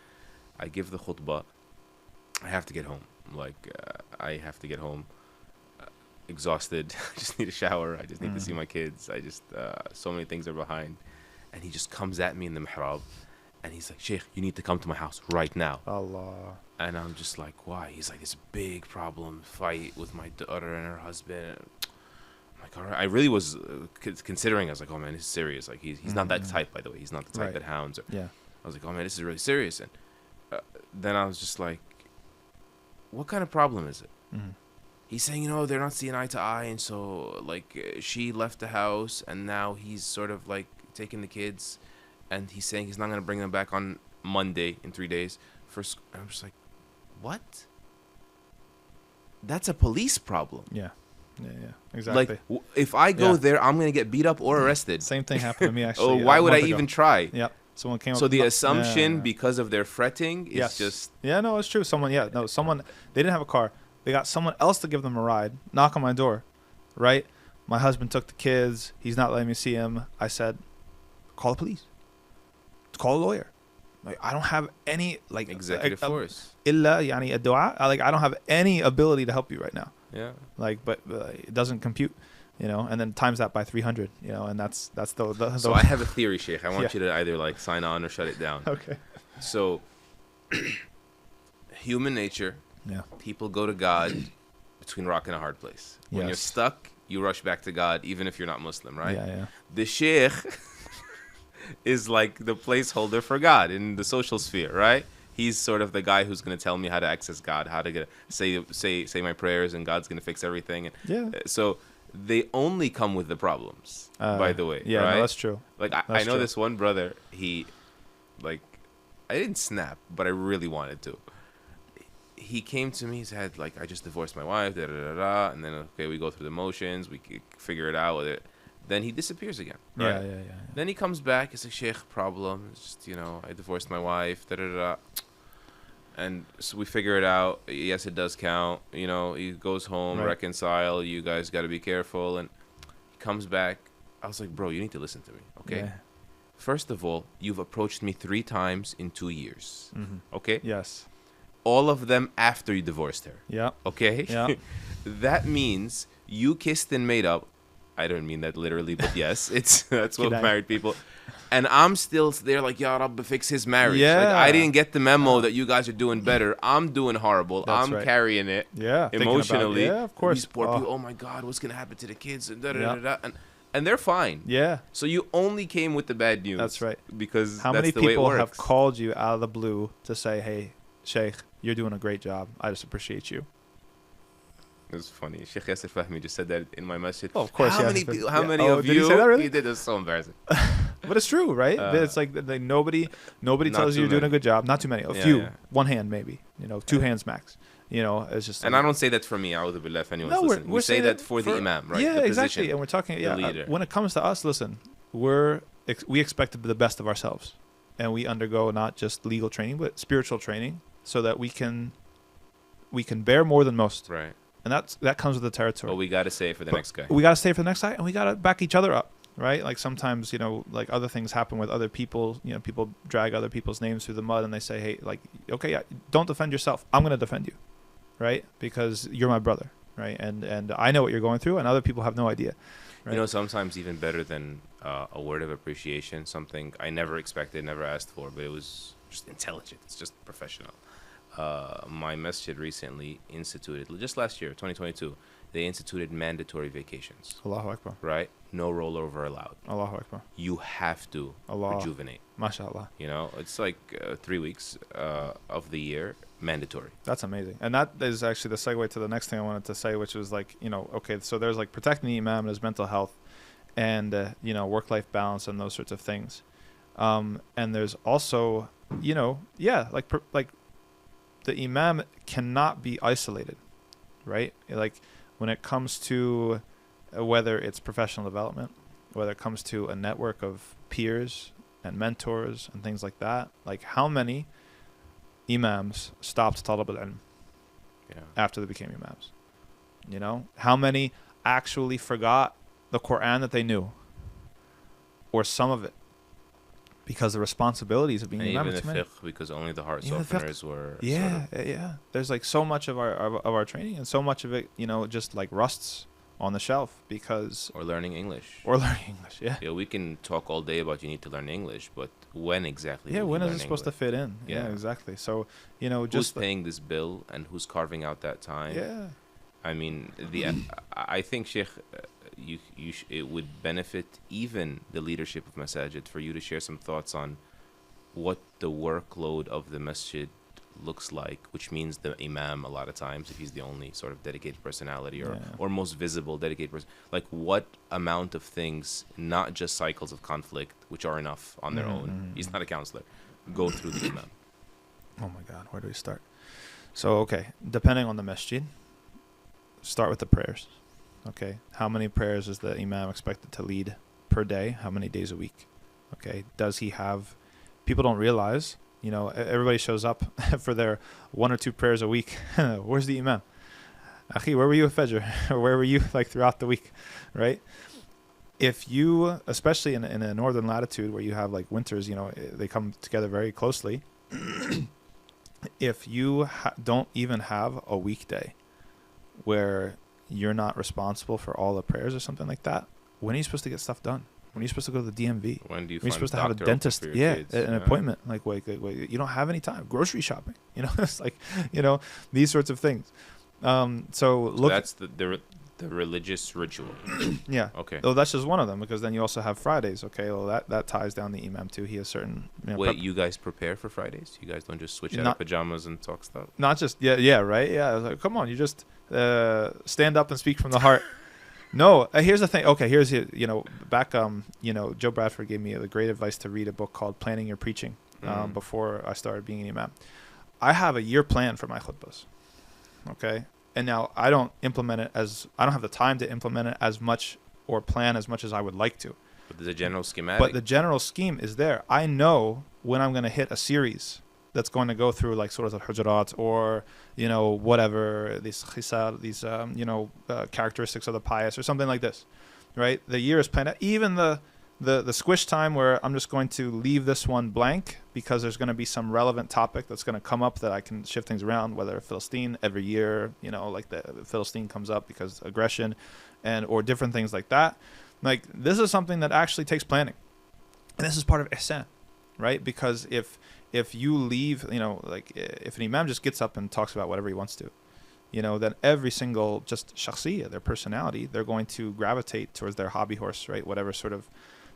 I give the khutbah. I have to get home. I have to get home exhausted. I just need a shower. I just need to see my kids. I just, so many things are behind. And he just comes at me in the mihrab. And he's like, Sheikh, you need to come to my house right now. Allah. And I'm just like, why? He's like, it's a big problem, fight with my daughter and her husband. I'm like, all right. I really was considering. I was like, oh man, this is serious. Like, he's not that type, by the way. He's not the type that hounds. Yeah. I was like, oh man, this is really serious. And then I was just like, what kind of problem is it? Mm-hmm. He's saying, they're not seeing eye to eye. And so, she left the house and now he's sort of taking the kids. And he's saying he's not going to bring them back on Monday in 3 days. And I'm just like, what? That's a police problem. Yeah, exactly. If I go there, I'm going to get beat up or arrested. Same thing happened to me, actually. Why would I even try? Yeah. Someone came up. So the assumption, because of their fretting, is just... Yeah, no, it's true. Someone, they didn't have a car. They got someone else to give them a ride, knock on my door, right? My husband took the kids. He's not letting me see him. I said, call the police. Call a lawyer. I don't have any, executive force. Illa, yani ad-du'a. I don't have any ability to help you right now. Yeah. But it doesn't compute. And then times that by 300, and that's the So I have a theory, Sheikh. I want you to either sign on or shut it down. Okay. So human nature, people go to God between rock and a hard place. When you're stuck, you rush back to God, even if you're not Muslim, right? Yeah. The Sheikh is like the placeholder for God in the social sphere, right? he's sort of the guy who's going to tell me how to access God, how to say my prayers, and God's going to fix everything. And so they only come with the problems, by the way. Yeah, right? no, that's true. Like, I know this one brother, he, like, I didn't snap, but I really wanted to. He came to me, he said, like, I just divorced my wife, da-da-da-da, and then, okay, we go through the motions, we figure it out with it. Then he disappears again, right? Yeah. Then he comes back, he's like, Sheikh, problem, it's just, I divorced my wife, da-da-da-da. And so we figure it out. Yes, it does count. He goes home, reconcile, you guys got to be careful. And he comes back. I was like, bro, you need to listen to me, okay? Yeah. First of all, you've approached me 3 times in 2 years, okay? Yes. All of them after you divorced her. Yeah. Okay? Yeah. That means you kissed and made up. I don't mean that literally, but yes, that's what married people. And I'm still there like, Ya Rabbi, fix his marriage. Yeah. Like, I didn't get the memo that you guys are doing better. I'm doing horrible. That's I'm carrying it emotionally. Of course. These poor people, oh my God, what's going to happen to the kids? And and they're fine. Yeah. So you only came with the bad news. That's right. Because how many people have called you out of the blue to say, hey, Sheikh, you're doing a great job. I just appreciate you. It was funny. Sheikh Yasser Fahmy just said that in my masjid. Oh, of course. How many of you? Did he say that really? He did. It was so embarrassing. But it's true, right? It's like nobody tells you you're doing a good job. Not too many. A few. Yeah. One hand maybe. 2 hands max. It's just. And I don't say that for me. A'udhu billah, if anyone's listening. We say that for the imam, right? Yeah, the exactly. Position, and we're talking. the leader. When it comes to us, listen, we expect the best of ourselves, and we undergo not just legal training but spiritual training, so that we can bear more than most. Right. And that comes with the territory. Well, we got to say it for the next guy. We got to stay for the next guy, and we got to back each other up, right? Like sometimes, like other things happen with other people. People drag other people's names through the mud, and they say, hey, like, okay, yeah, don't defend yourself. I'm going to defend you, right? Because you're my brother, right? And I know what you're going through, and other people have no idea. Right? Sometimes even better than a word of appreciation, something I never expected, never asked for, but it was just intelligent. It's just professional. My masjid recently instituted, just last year, 2022, they instituted mandatory vacations. Allahu Akbar. Right? No rollover allowed. Allahu Akbar. You have to rejuvenate. MashaAllah. It's like 3 weeks of the year, mandatory. That's amazing. And that is actually the segue to the next thing I wanted to say, which was like, okay, so there's like protecting the imam and his mental health and, work-life balance and those sorts of things. And there's also, like the imam cannot be isolated, right? Like when it comes to whether it's professional development, whether it comes to a network of peers and mentors and things like that, like how many imams stopped talab al-ilm after they became imams? How many actually forgot the Quran that they knew, or some of it, because the responsibilities of being an imam. Even the fiqh, because only the heart softeners were. Yeah. There's like so much of our training, and so much of it, just like rusts on the shelf because. Or learning English. Yeah. Yeah, we can talk all day about you need to learn English, but when exactly? Yeah, when is it supposed to fit in? Yeah, exactly. So who's paying this bill and who's carving out that time? Yeah. I mean, I think Sheikh. It would benefit even the leadership of Masajid for you to share some thoughts on what the workload of the masjid looks like, which means the imam a lot of times, if he's the only sort of dedicated personality or most visible dedicated person, like what amount of things, not just cycles of conflict, which are enough on their own, he's not a counselor, go through the imam. Oh my God, where do we start? So, okay, depending on the masjid, start with the prayers. Okay, how many prayers is the imam expected to lead per day? How many days a week? Okay, does he have... People don't realize, everybody shows up for their 1 or 2 prayers a week. Where's the imam? Akhi, where were you at Fajr? Or where were you like throughout the week, right? If you, especially in a northern latitude where you have like winters, they come together very closely. If you don't even have a weekday where you're not responsible for all the prayers or something like that, when are you supposed to get stuff done? When are you supposed to go to the DMV? When do you when are you supposed to have a dentist? An appointment. Like, wait, you don't have any time. Grocery shopping. You know, it's like, these sorts of things. So look. That's The religious ritual. Yeah. Okay. Oh, that's just one of them, because then you also have Fridays. Okay. Well, that ties down the imam too. He has certain. Wait, you guys prepare for Fridays? You guys don't just switch out of pajamas and talk stuff? Not just right. Yeah. I was like, come on, you just stand up and speak from the heart. No, here's the thing. Okay, here's back. Joe Bradford gave me the great advice to read a book called Planning Your Preaching before I started being an imam. I have a year plan for my khutbahs. Okay, and now I don't implement it I don't have the time to implement it as much or plan as much as I would like to. But there's a general schematic. But the general scheme is there. I know when I'm going to hit a series that's going to go through like Surah Al-Hujurat or, whatever, these khisal, these, characteristics of the pious or something like this, right? The year is planned out. Even the squish time where I'm just going to leave this one blank because there's going to be some relevant topic that's going to come up that I can shift things around, whether Philistine every year, like the Philistine comes up because aggression or different things like that. Like this is something that actually takes planning. And this is part of ihsan, right? Because if you leave, if an imam just gets up and talks about whatever he wants to, then every single just shakhsiyah, their personality, they're going to gravitate towards their hobby horse, right? Whatever sort of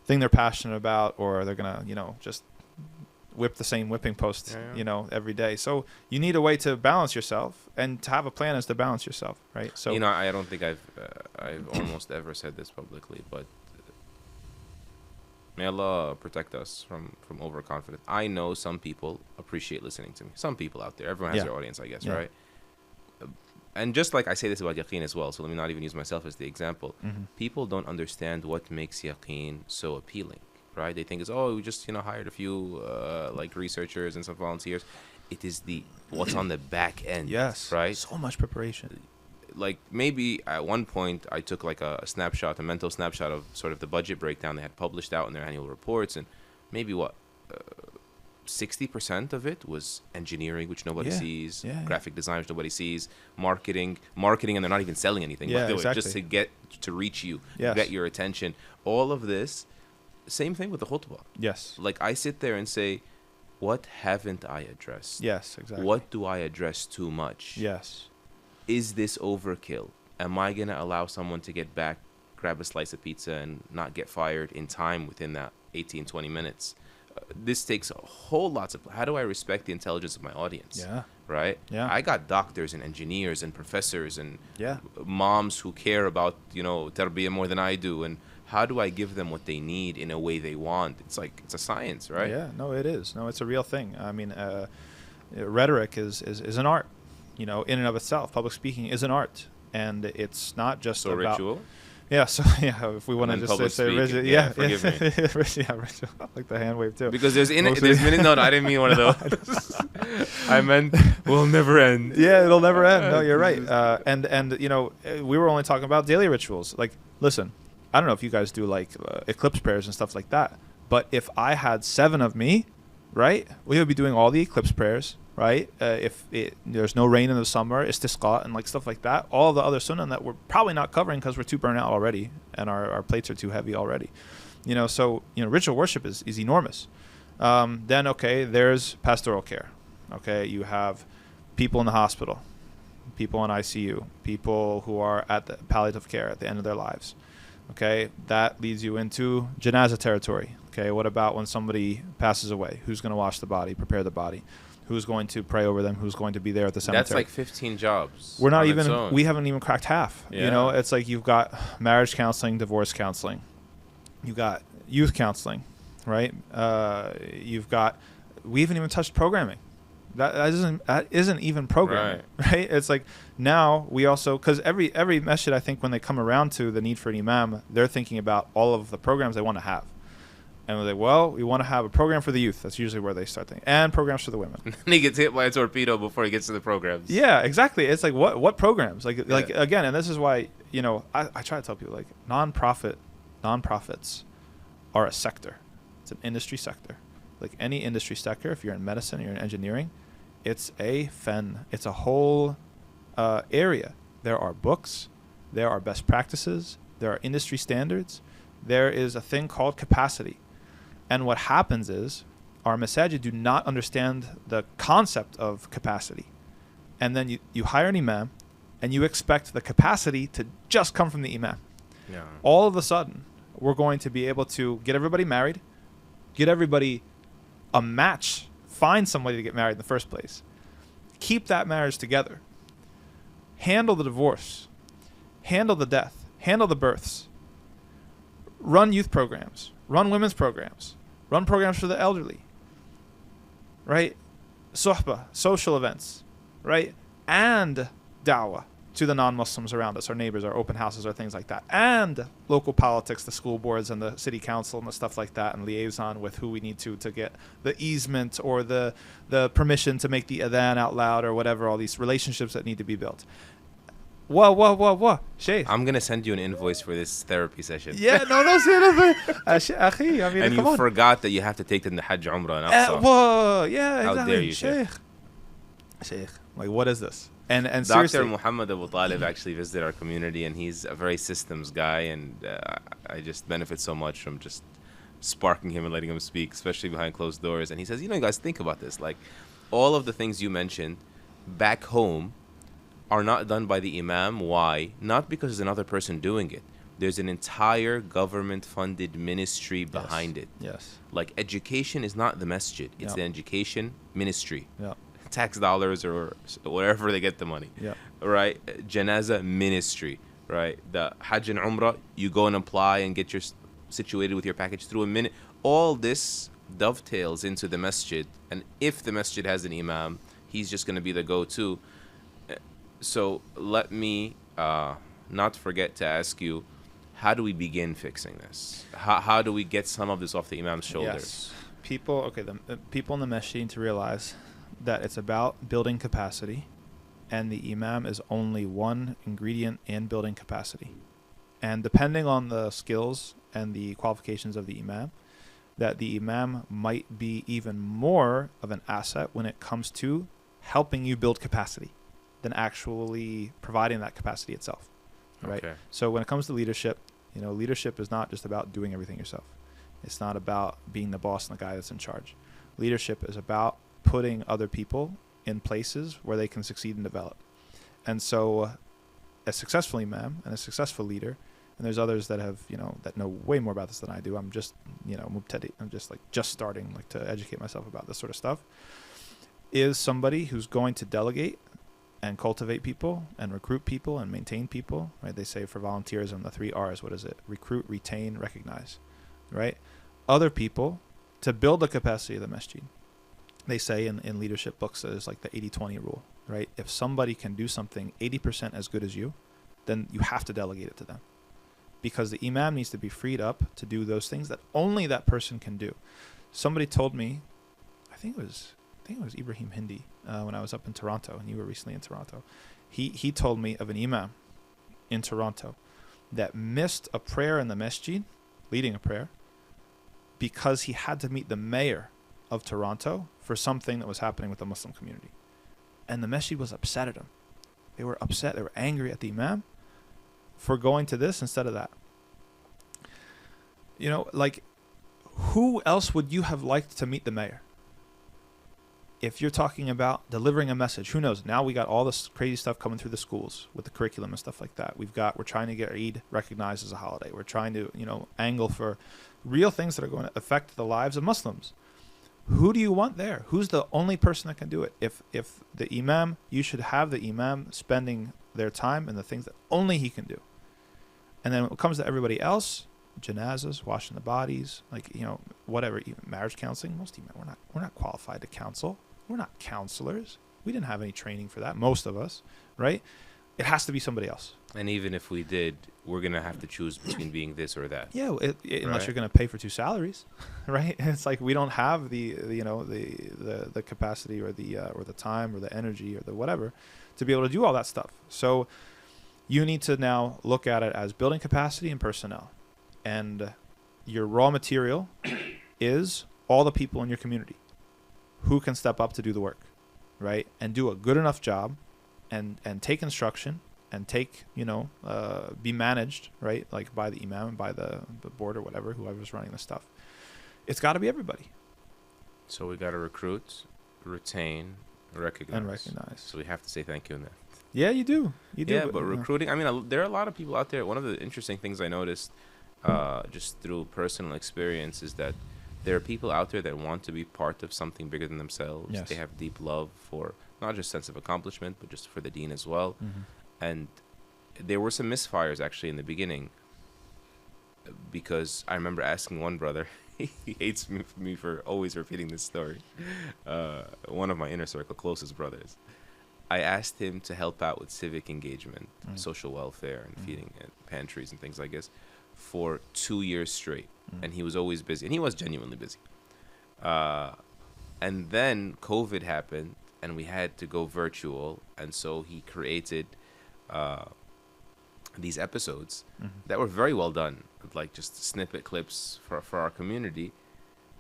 thing they're passionate about, or they're going to, just whip the same whipping post, every day. So you need a way to balance yourself, and to have a plan is to balance yourself, right? So, I don't think I've almost ever said this publicly, but may Allah protect us from overconfidence. I know some people appreciate listening to me. Some people out there. Everyone has their audience, I guess, right? And just like I say this about yaqeen as well, so let me not even use myself as the example. Mm-hmm. People don't understand what makes yaqeen so appealing, right? They think it's, we just, hired a few researchers and some volunteers. It is what's on the back end. Yes. Right? So much preparation. Like maybe at one point I took like a mental snapshot of sort of the budget breakdown they had published out in their annual reports, and maybe 60% of it was engineering, which nobody sees, graphic design, which nobody sees, marketing, and they're not even selling anything, by the way, just to reach you, get your attention. All of this, same thing with the khutbah. Yes. Like I sit there and say, what haven't I addressed? Yes, exactly. What do I address too much? Yes. Is this overkill? Am I going to allow someone to get back, grab a slice of pizza, and not get fired in time within that 18, 20 minutes? This takes a whole lot of... How do I respect the intelligence of my audience? Yeah. Right? Yeah. I got doctors and engineers and professors and moms who care about, tarbiyah more than I do. And how do I give them what they need in a way they want? It's a science, right? Yeah. No, it is. No, it's a real thing. I mean, rhetoric is an art. In and of itself, public speaking is an art, and it's not just about ritual. Yeah, so if we want to just say ritual, forgive me. Ritual, I like the hand wave too. Because there's no, I didn't mean one of those. I meant will never end. Yeah, it'll never end. No, you're right. And we were only talking about daily rituals. Like, listen, I don't know if you guys do like eclipse prayers and stuff like that, but if I had 7 of me, right, we would be doing all the eclipse prayers. Right, if there's no rain in the summer, istisqa and like stuff like that, all the other sunnah that we're probably not covering because we're too burnt out already and our plates are too heavy already, So ritual worship is enormous. Then there's pastoral care. Okay, you have people in the hospital, people in ICU, people who are at the palliative care at the end of their lives. Okay, that leads you into janazah territory. Okay, what about when somebody passes away? Who's going to wash the body, prepare the body? Who's going to pray over them? Who's going to be there at the cemetery? That's like 15 jobs. We haven't even cracked half. Yeah. It's like you've got marriage counseling, divorce counseling. You've got youth counseling, right? We haven't even touched programming. That isn't even programming, right? It's like now we also, because every masjid, I think when they come around to the need for an imam, they're thinking about all of the programs they want to have. And we're like, we want to have a program for the youth. That's usually where they start thinking. And programs for the women. And he gets hit by a torpedo before he gets to the programs. Yeah, exactly. It's like, what programs? Like again, and this is why, I try to tell people, like, nonprofits are a sector. It's an industry sector. Like any industry sector, if you're in medicine, you're in engineering, it's a whole area. There are books. There are best practices. There are industry standards. There is a thing called capacity. And what happens is our masajid do not understand the concept of capacity. And then you hire an imam, and you expect the capacity to just come from the imam. Yeah. All of a sudden, we're going to be able to get everybody married, get everybody a match, find somebody to get married in the first place, keep that marriage together, handle the divorce, handle the death, handle the births, run youth programs, run women's programs, run programs for the elderly, right? Suhbah, social events, right? And da'wah to the non-Muslims around us, our neighbors, our open houses, our things like that. And local politics, the school boards and the city council and the stuff like that, and liaison with who we need to get the easement or the permission to make the adhan out loud or whatever, all these relationships that need to be built. Whoa, Sheikh. I'm going to send you an invoice for this therapy session. Yeah, no, say nothing. I mean, and you forgot that you have to take them to Hajj, Umrah, and Aqsa. Whoa, yeah, How exactly. dare you, Sheikh? Like, what is this? And Dr. seriously, Muhammad Abu Talib actually visited our community, and he's a very systems guy, and I just benefit so much from just sparking him and letting him speak, especially behind closed doors. And he says, you guys, think about this. Like, all of the things you mentioned back home are not done by the imam. Why? Not because there's another person doing it. There's an entire government-funded ministry behind it. Yes. Like, education is not the masjid. It's the education ministry. Yeah. Tax dollars or wherever they get the money. Yeah. Right? Janaza ministry. Right? The Hajj and Umrah, you go and apply and get your situated with your package through a minute. All this dovetails into the masjid. And if the masjid has an imam, he's just going to be the go-to. So let me not forget to ask you, how do we begin fixing this? How do we get some of this off the imam's shoulders? Yes. The people in the masjid need to realize that it's about building capacity, and the imam is only one ingredient in building capacity. And depending on the skills and the qualifications of the imam, that the imam might be even more of an asset when it comes to helping you build capacity than actually providing that capacity itself, right? Okay. So when it comes to leadership, leadership is not just about doing everything yourself. It's not about being the boss and the guy that's in charge. Leadership is about putting other people in places where they can succeed and develop. And so a successful imam and a successful leader, and there's others that have, that know way more about this than I do. I'm just, mubtadi. I'm just starting to educate myself about this sort of stuff, is somebody who's going to delegate and cultivate people and recruit people and maintain people, right? They say for volunteerism, the 3 R's, what is it? Recruit, retain, recognize, right? Other people to build the capacity of the masjid. They say in leadership books, there's like the 80-20 rule, right? If somebody can do something 80% as good as you, then you have to delegate it to them, because the imam needs to be freed up to do those things that only that person can do. Somebody told me, I think it was Ibrahim Hindi, when I was up in Toronto, and you were recently in Toronto. He told me of an imam in Toronto that missed a prayer in the masjid, leading a prayer, because he had to meet the mayor of Toronto for something that was happening with the Muslim community. And the masjid was upset at him. They were upset. They were angry at the imam for going to this instead of that. Who else would you have liked to meet the mayor? If you're talking about delivering a message, who knows? Now we got all this crazy stuff coming through the schools with the curriculum and stuff like that. We're trying to get Eid recognized as a holiday. We're trying to, angle for real things that are going to affect the lives of Muslims. Who do you want there? Who's the only person that can do it? If the imam, you should have the imam spending their time in the things that only he can do. And then when it comes to everybody else, janazas, washing the bodies, whatever, even marriage counseling, most imam, we're not qualified to counsel. We're not counselors. We didn't have any training for that, most of us, right? It has to be somebody else. And even if we did, we're going to have to choose between being this or that. Yeah, unless you're going to pay for 2 salaries, right? It's like we don't have the capacity or the time or the energy or the whatever to be able to do all that stuff. So you need to now look at it as building capacity and personnel. And your raw material is all the people in your community who can step up to do the work, right? And do a good enough job and take instruction and be managed, right? Like by the imam and by the board or whatever, whoever's running the stuff. It's got to be everybody. So we got to recruit, retain, recognize. And recognize. So we have to say thank you in that. Yeah, you do. You do. Yeah, but recruiting, I mean, there are a lot of people out there. One of the interesting things I noticed just through personal experience is that there are people out there that want to be part of something bigger than themselves. Yes. They have deep love for not just sense of accomplishment, but just for the deen as well. Mm-hmm. And there were some misfires actually in the beginning, because I remember asking one brother, he hates me for always repeating this story, one of my inner circle closest brothers. I asked him to help out with civic engagement, social welfare, and feeding pantries and things like this for 2 years straight. And he was always busy, and he was genuinely busy. And then COVID happened, and we had to go virtual, and so he created these episodes that were very well done, like just snippet clips for our community.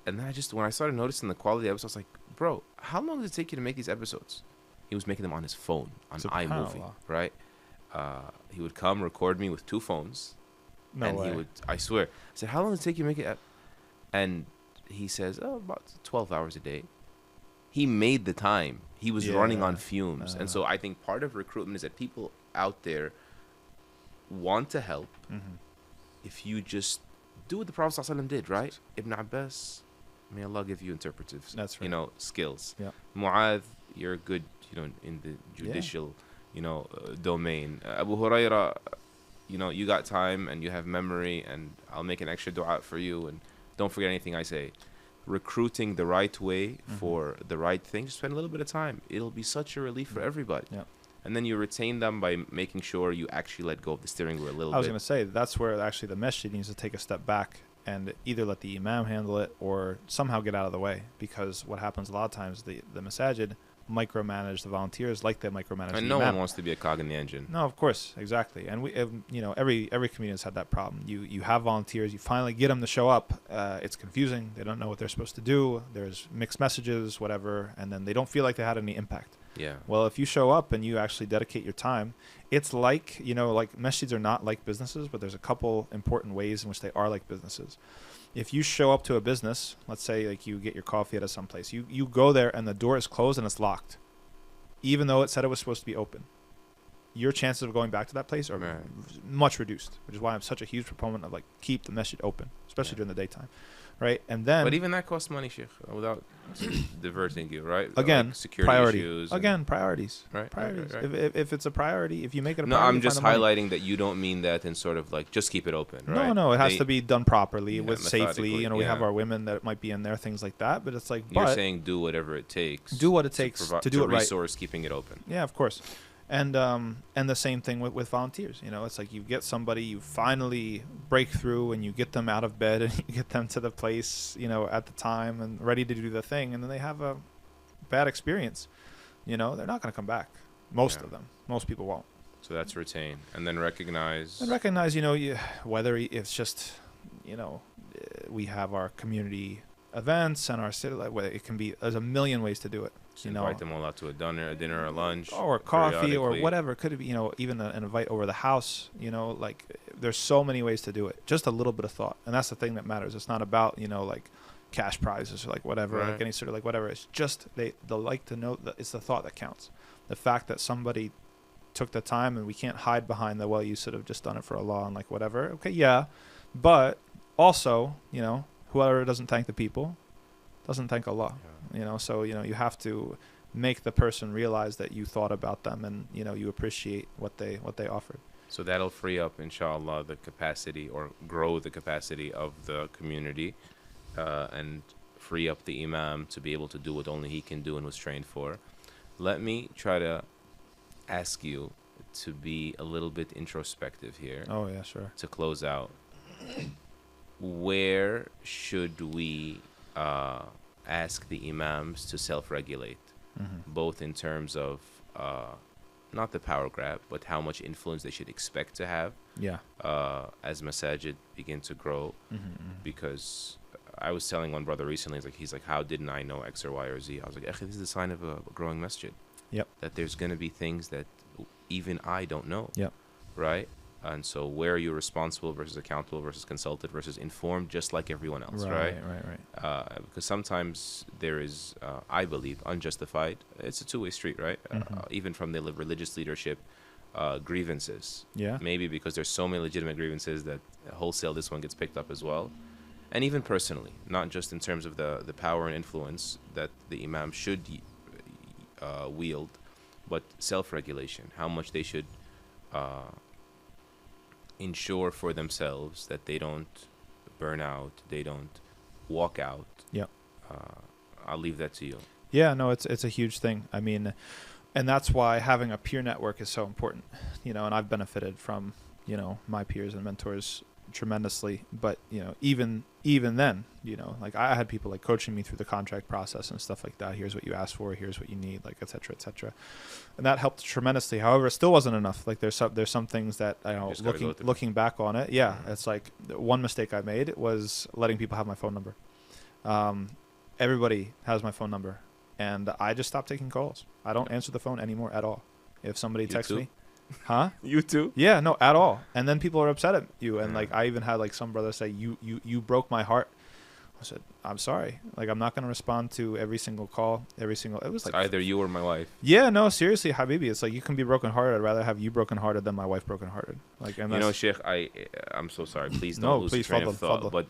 And then when I started noticing the quality of the episodes, I was like, bro, how long does it take you to make these episodes? He was making them on his phone, on iMovie, right? He would come record me with 2 phones. No and way. he would, I swear. I said, how long does it take you to make it? And he says, about 12 hours a day. He made the time. He was running on fumes. And so I think part of recruitment is that people out there want to help. If you just do what the Prophet ﷺ did, right? Ibn Abbas, may Allah give you interpretive, skills. Yeah. Mu'adh, you're good, in the judicial, domain. Abu Huraira, you got time and you have memory, and I'll make an extra dua for you, and don't forget anything I say. Recruiting the right way for the right thing, just spend a little bit of time. It'll be such a relief for everybody. Yeah. And then you retain them by making sure you actually let go of the steering wheel a little bit. I was going to say, that's where actually the masjid needs to take a step back and either let the imam handle it or somehow get out of the way. Because what happens a lot of times, the masajid micromanage the volunteers like they micromanage and the no imam. one wants to be a cog in the engine. No, of course, exactly. And we, every community has had that problem. You have volunteers, you finally get them to show up. It's confusing. They don't know what they're supposed to do. There's mixed messages, whatever, and then they don't feel like they had any impact. Yeah. Well, if you show up and you actually dedicate your time, it's like, like masjids are not like businesses, but there's a couple important ways in which they are like businesses. If you show up to a business, let's say like you get your coffee at some place, you go there and the door is closed and it's locked, even though it said it was supposed to be open. Your chances of going back to that place are much reduced, which is why I'm such a huge proponent of keep the masjid open, especially during the daytime, right? And then, but even that costs money, Sheikh, without diverting you, right? Again, security priority. issues. Again, priorities. Right. Priorities. Right. If it's a priority, if you make it a no, priority, I'm just highlighting that you don't mean that in sort of just keep it open, right? No, it has to be done properly, with safely. We yeah. have our women that might be in there, things like that. But it's you're saying do whatever it takes. Do what it takes to do it right. Resource keeping it open. Yeah, of course. And the same thing with volunteers. It's like you get somebody, you finally break through, and you get them out of bed, and you get them to the place, at the time and ready to do the thing, and then they have a bad experience. They're not going to come back. Most of them. Most people won't. So that's retain, and then recognize. And recognize, whether it's just, we have our community events and our city. It can be. There's a million ways to do it. Invite them all out to a dinner or lunch, or coffee, or whatever. It could be, even an invite over the house. There's so many ways to do it. Just a little bit of thought, and that's the thing that matters. It's not about cash prizes or whatever, right. any sort of whatever. It's just they like to know that it's the thought that counts. The fact that somebody took the time, and we can't hide behind the you should have just done it for Allah and whatever. Okay, yeah, but also whoever doesn't thank the people doesn't thank Allah. So you have to make the person realize that you thought about them, and you appreciate what they offered. So that'll free up, inshallah, the capacity, or grow the capacity of the community, and free up the imam to be able to do what only he can do and was trained for. Let me try to ask you to be a little bit introspective here. Oh yeah, sure. To close out, where should we ask the imams to self-regulate, both in terms of not the power grab, but how much influence they should expect to have as masajid begin to grow? Because I was telling one brother recently, he's like, how didn't I know X or Y or Z? I was like, this is a sign of a growing masjid. Yep. That there's going to be things that even I don't know. Yep. Right? And so where you're responsible versus accountable versus consulted versus informed, just like everyone else, right? Because sometimes there is, I believe, unjustified. It's a two-way street, right? Even from the religious leadership, grievances. Yeah. Maybe because there's so many legitimate grievances that wholesale this one gets picked up as well. And even personally, not just in terms of the power and influence that the imam should wield, but self-regulation, how much they should ensure for themselves that they don't burn out, they don't walk out. Yeah. I'll leave that to you. Yeah, no, it's a huge thing. I mean, and that's why having a peer network is so important, and I've benefited from, my peers and mentors tremendously. But, even then, like I had people like coaching me through the contract process and stuff like that. Here's what you asked for, here's what you need, like, et cetera, et cetera. And that helped tremendously. However, it still wasn't enough. Like there's some things that, looking back on it. Yeah. It's like one mistake I made was letting people have my phone number. Everybody has my phone number, and I just stopped taking calls. I don't answer the phone anymore at all. If somebody texts me, huh? You too? Yeah, no, at all. And then people are upset at you. And like, I even had like some brother say, you broke my heart. I said, I'm sorry. Like, I'm not going to respond to every single call, it was like either you or my wife. Yeah, no, seriously, Habibi. It's like, you can be brokenhearted. I'd rather have you brokenhearted than my wife brokenhearted. Like, and Sheikh, I'm so sorry. Please don't lose train of thought. But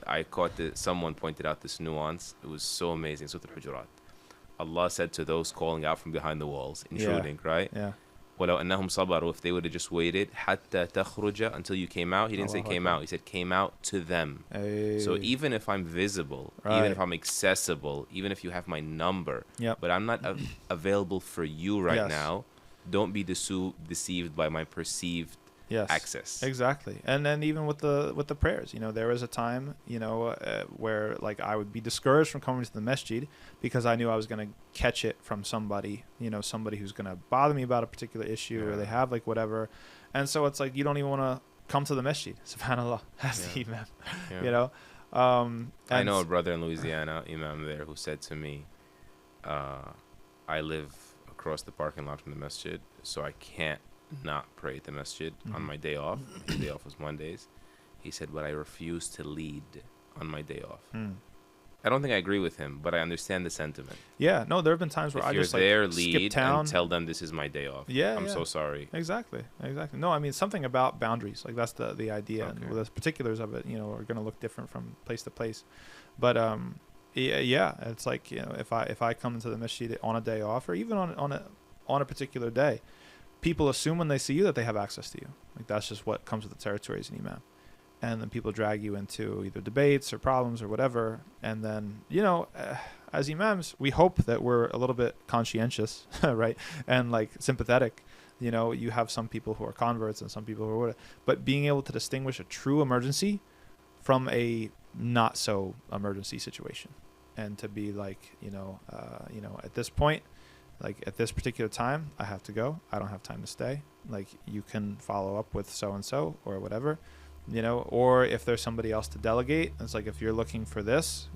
I caught someone pointed out this nuance. It was so amazing. Surah Al-Hujurat. Allah said to those calling out from behind the walls, intruding, right? Yeah. وَلَوْ أَنَّهُمْ صَبَرُوا, if they would have just waited حَتَّى تَخْرُجَ, until you came out. He didn't say came out. He said came out to them. So even if I'm visible, even if I'm accessible, even if you have my number, but I'm not available for you right now, don't be deceived by my perceived access. Exactly. And then even with the prayers, there was a time, where like I would be discouraged from coming to the masjid because I knew I was going to catch it from somebody, somebody who's going to bother me about a particular issue, or they have like whatever. And so it's like, you don't even want to come to the masjid, subhanallah, as the imam, I know a brother in Louisiana, imam there, who said to me, I live across the parking lot from the masjid, so I can't not pray at the masjid on my day off. His day off was Mondays. He said, but I refuse to lead on my day off. I don't think I agree with him, but I understand the sentiment. Yeah, no, there have been times where I just like skip town and tell them this is my day off. I'm so sorry. Exactly. No, I mean, something about boundaries, like that's the idea. Okay. And the particulars of it, are going to look different from place to place. But it's like, if I come into the masjid on a day off, or even on a particular day, people assume when they see you that they have access to you. Like, that's just what comes with the territory as an imam. And then people drag you into either debates or problems or whatever. And then, as imams, we hope that we're a little bit conscientious, right? And like sympathetic. You have some people who are converts and some people who are, but being able to distinguish a true emergency from a not so emergency situation. And to be like, at this point, like at this particular time, I have to go. I don't have time to stay. Like, you can follow up with so-and-so or whatever, or if there's somebody else to delegate. It's like, if you're looking for this,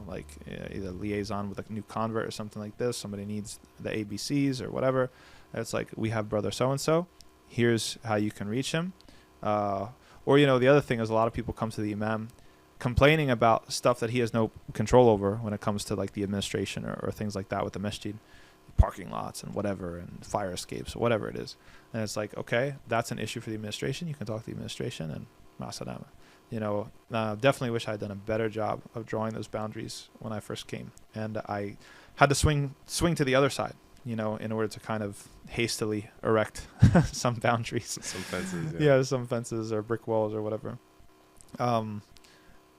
like either liaison with a new convert or something like this, somebody needs the ABCs or whatever. It's like, we have brother so-and-so. Here's how you can reach him. Or, the other thing is, a lot of people come to the imam complaining about stuff that he has no control over when it comes to like the administration or things like that with the masjid. Parking lots and whatever, and fire escapes or whatever it is. And it's like, okay, that's an issue for the administration. You can talk to the administration, and masalama. Definitely wish I had done a better job of drawing those boundaries when I first came. And I had to swing to the other side, in order to kind of hastily erect some boundaries. Some fences. Yeah, some fences or brick walls or whatever. I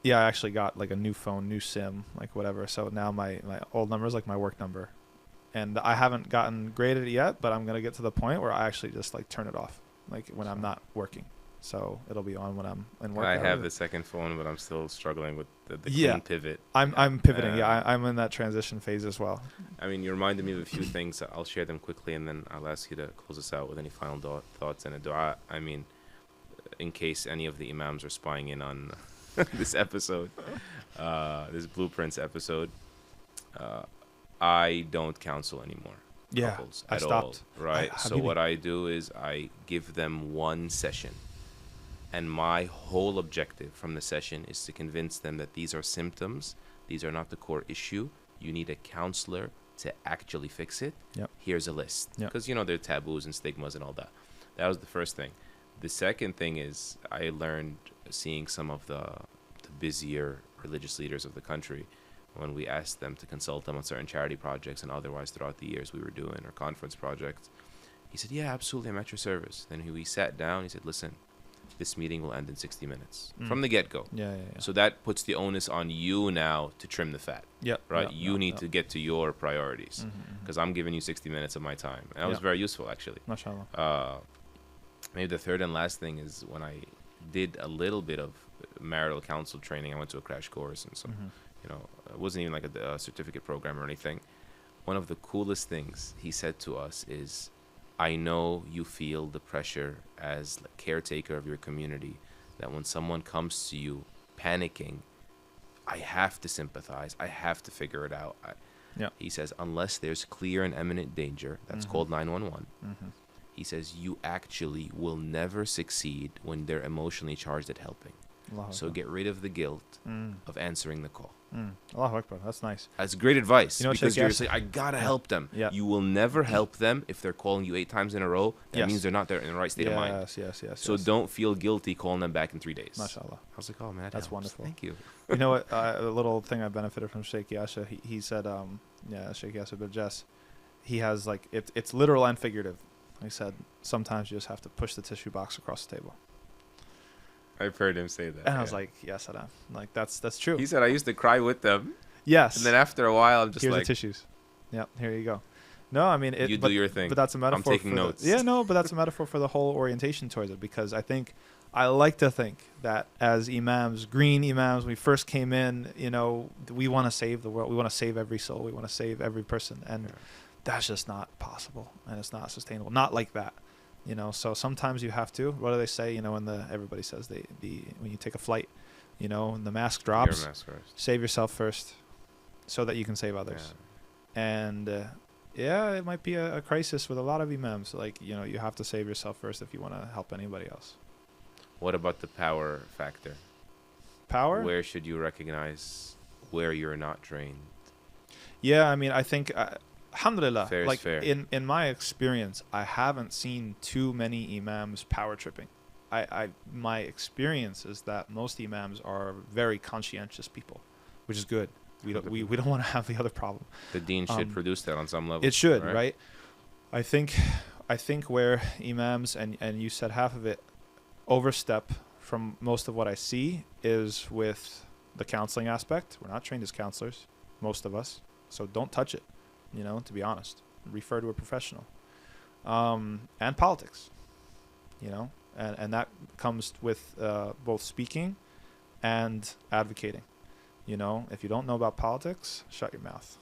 actually got like a new phone, new SIM, like whatever. So now my old number is like my work number. And I haven't gotten great at it yet, but I'm going to get to the point where I actually just like turn it off, like when I'm not working. So it'll be on when I'm in work. I have the second phone, but I'm still struggling with the clean pivot. I'm pivoting. I'm in that transition phase as well. I mean, you reminded me of a few things. I'll share them quickly, and then I'll ask you to close us out with any final thoughts and a dua. I mean, in case any of the imams are spying in on this episode, this Blueprints episode, I don't counsel anymore. Couples at all, right? So what I do is I give them one session. And my whole objective from the session is to convince them that these are symptoms. These are not the core issue. You need a counselor to actually fix it. Yep. Here's a list. Yep. Because, you know, there are taboos and stigmas and all that. That was the first thing. The second thing is I learned seeing some of the busier religious leaders of the country when we asked them to consult them on certain charity projects and otherwise throughout the years we were doing, or conference projects. He said, yeah, absolutely, I'm at your service. Then we sat down. He said, listen, this meeting will end in 60 minutes from the get-go. Yeah. So that puts the onus on you now to trim the fat. Yep. Right? Yep, you need to get to your priorities because I'm giving you 60 minutes of my time. And that was very useful, actually. MashaAllah. Maybe the third and last thing is when I did a little bit of marital counsel training, I went to a crash course and so, you know, it wasn't even like a certificate program or anything. One of the coolest things he said to us is, I know you feel the pressure as the caretaker of your community that when someone comes to you panicking, I have to sympathize. I have to figure it out. He says, unless there's clear and imminent danger, that's called 911. He says, you actually will never succeed when they're emotionally charged at helping. So get rid of the guilt of answering the call. Allahu Akbar. That's nice. That's great advice. You know, because Sheikh you're saying, I gotta help them. You will never help them if they're calling you 8 times in a row. That means they're not there in the right state of mind. Yes. So don't feel guilty calling them back in 3 days. MashaAllah. I was like, oh man, that's helps. wonderful. Thank you. You know what? A little thing I benefited from Sheikh Yasha. He said, Sheikh Yasha Birjas, he has like it's literal and figurative. He said sometimes you just have to push the tissue box across the table. I've heard him say that. And I was like, yes, Adam. Like that's true. He said I used to cry with them. Yes. And then after a while, I'm just here's like, the tissues. Yep. Here you go. No, I mean, you do your thing. But that's a metaphor. I'm taking notes. But that's a metaphor for the whole orientation towards it, because I like to think that as imams, green imams, when we first came in, you know, we want to save the world. We want to save every soul. We want to save every person. And that's just not possible. And it's not sustainable. Not like that. You know, so sometimes you have to. What do they say? You know, when everybody says when you take a flight, you know, when the mask drops, save yourself first, so that you can save others. And it might be a crisis with a lot of imams. Like, you know, you have to save yourself first if you want to help anybody else. What about the power factor? Power? Where should you recognize where you're not trained? Yeah, I mean, I think. Alhamdulillah, fair like fair. In my experience, I haven't seen too many imams power tripping. My experience is that most imams are very conscientious people, which is good. We don't want to have the other problem. The deen should produce that on some level. It should, right? I think where imams and you said half of it overstep from most of what I see is with the counseling aspect. We're not trained as counselors, most of us, so don't touch it. You know, to be honest, refer to a professional. And politics, you know, and that comes with both speaking and advocating. You know, if you don't know about politics, shut your mouth.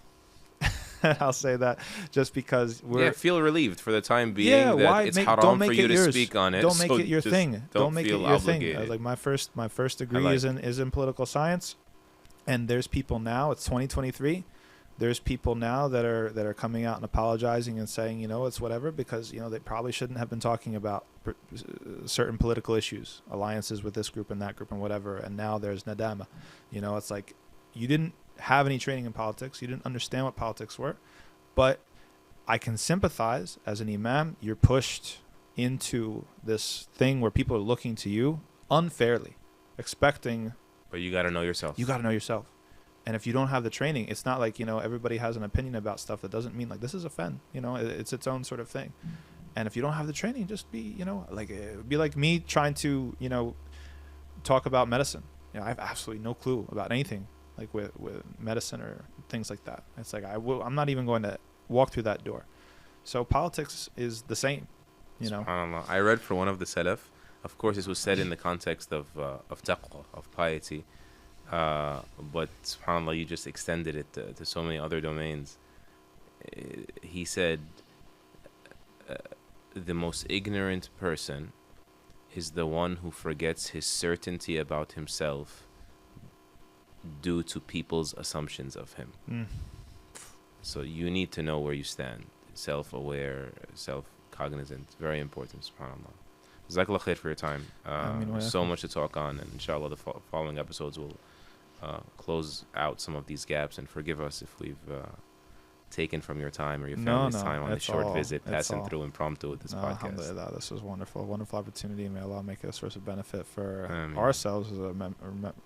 I'll say that just because feel relieved for the time being that it's haram for you to speak on it. Don't make it your thing. Don't make it your thing. Like my first degree is in political science, and there's people now. It's 2023. There's people now that are coming out and apologizing and saying, you know, it's whatever, because, you know, they probably shouldn't have been talking about certain political issues, alliances with this group and that group and whatever. And now there's nadama. You know, it's like you didn't have any training in politics. You didn't understand what politics were. But I can sympathize as an imam. You're pushed into this thing where people are looking to you unfairly, expecting. But you got to know yourself. You got to know yourself. And if you don't have the training, it's not like, you know, everybody has an opinion about stuff. That doesn't mean like this is a fen, you know, it's its own sort of thing. And if you don't have the training, just be, you know, like it would be like me trying to, you know, talk about medicine. You know, I have absolutely no clue about anything like with medicine or things like that. It's like I'm not even going to walk through that door. So politics is the same, you know. SubhanAllah. I read for one of the Salaf. Of course, this was said in the context of taqwa, of piety. But subhanAllah, you just extended it to so many other domains. He said, the most ignorant person is the one who forgets his certainty about himself due to people's assumptions of him. So you need to know where you stand. Self-aware, self-cognizant. Very important, subhanAllah. Jazakallah khair for your time. Ameen, So much to talk on, and inshallah the following episodes will close out some of these gaps, and forgive us if we've taken from your time or your family's time on this short visit, passing through impromptu with this podcast. Alhamdulillah, this was wonderful. Wonderful opportunity. May Allah make it a source of benefit for ourselves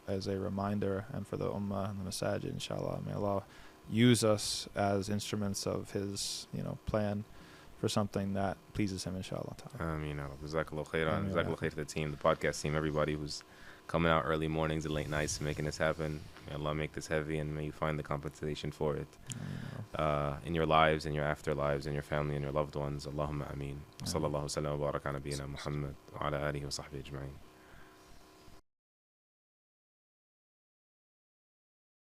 as a reminder, and for the ummah and the masajid, inshallah. May Allah use us as instruments of His, plan for something that pleases Him, inshallah. Ameen. Jazakallah khairan. Jazakallah khair to the team, the podcast team, everybody who's coming out early mornings and late nights making this happen. May Allah make this heavy, and may you find the compensation for it in your lives, in your afterlives, in your family, and your loved ones. Allahumma ameen. Sallallahu sallam wa baraka ala nabiyyina Muhammad wa ala alihi wa sahbihi ajma'in.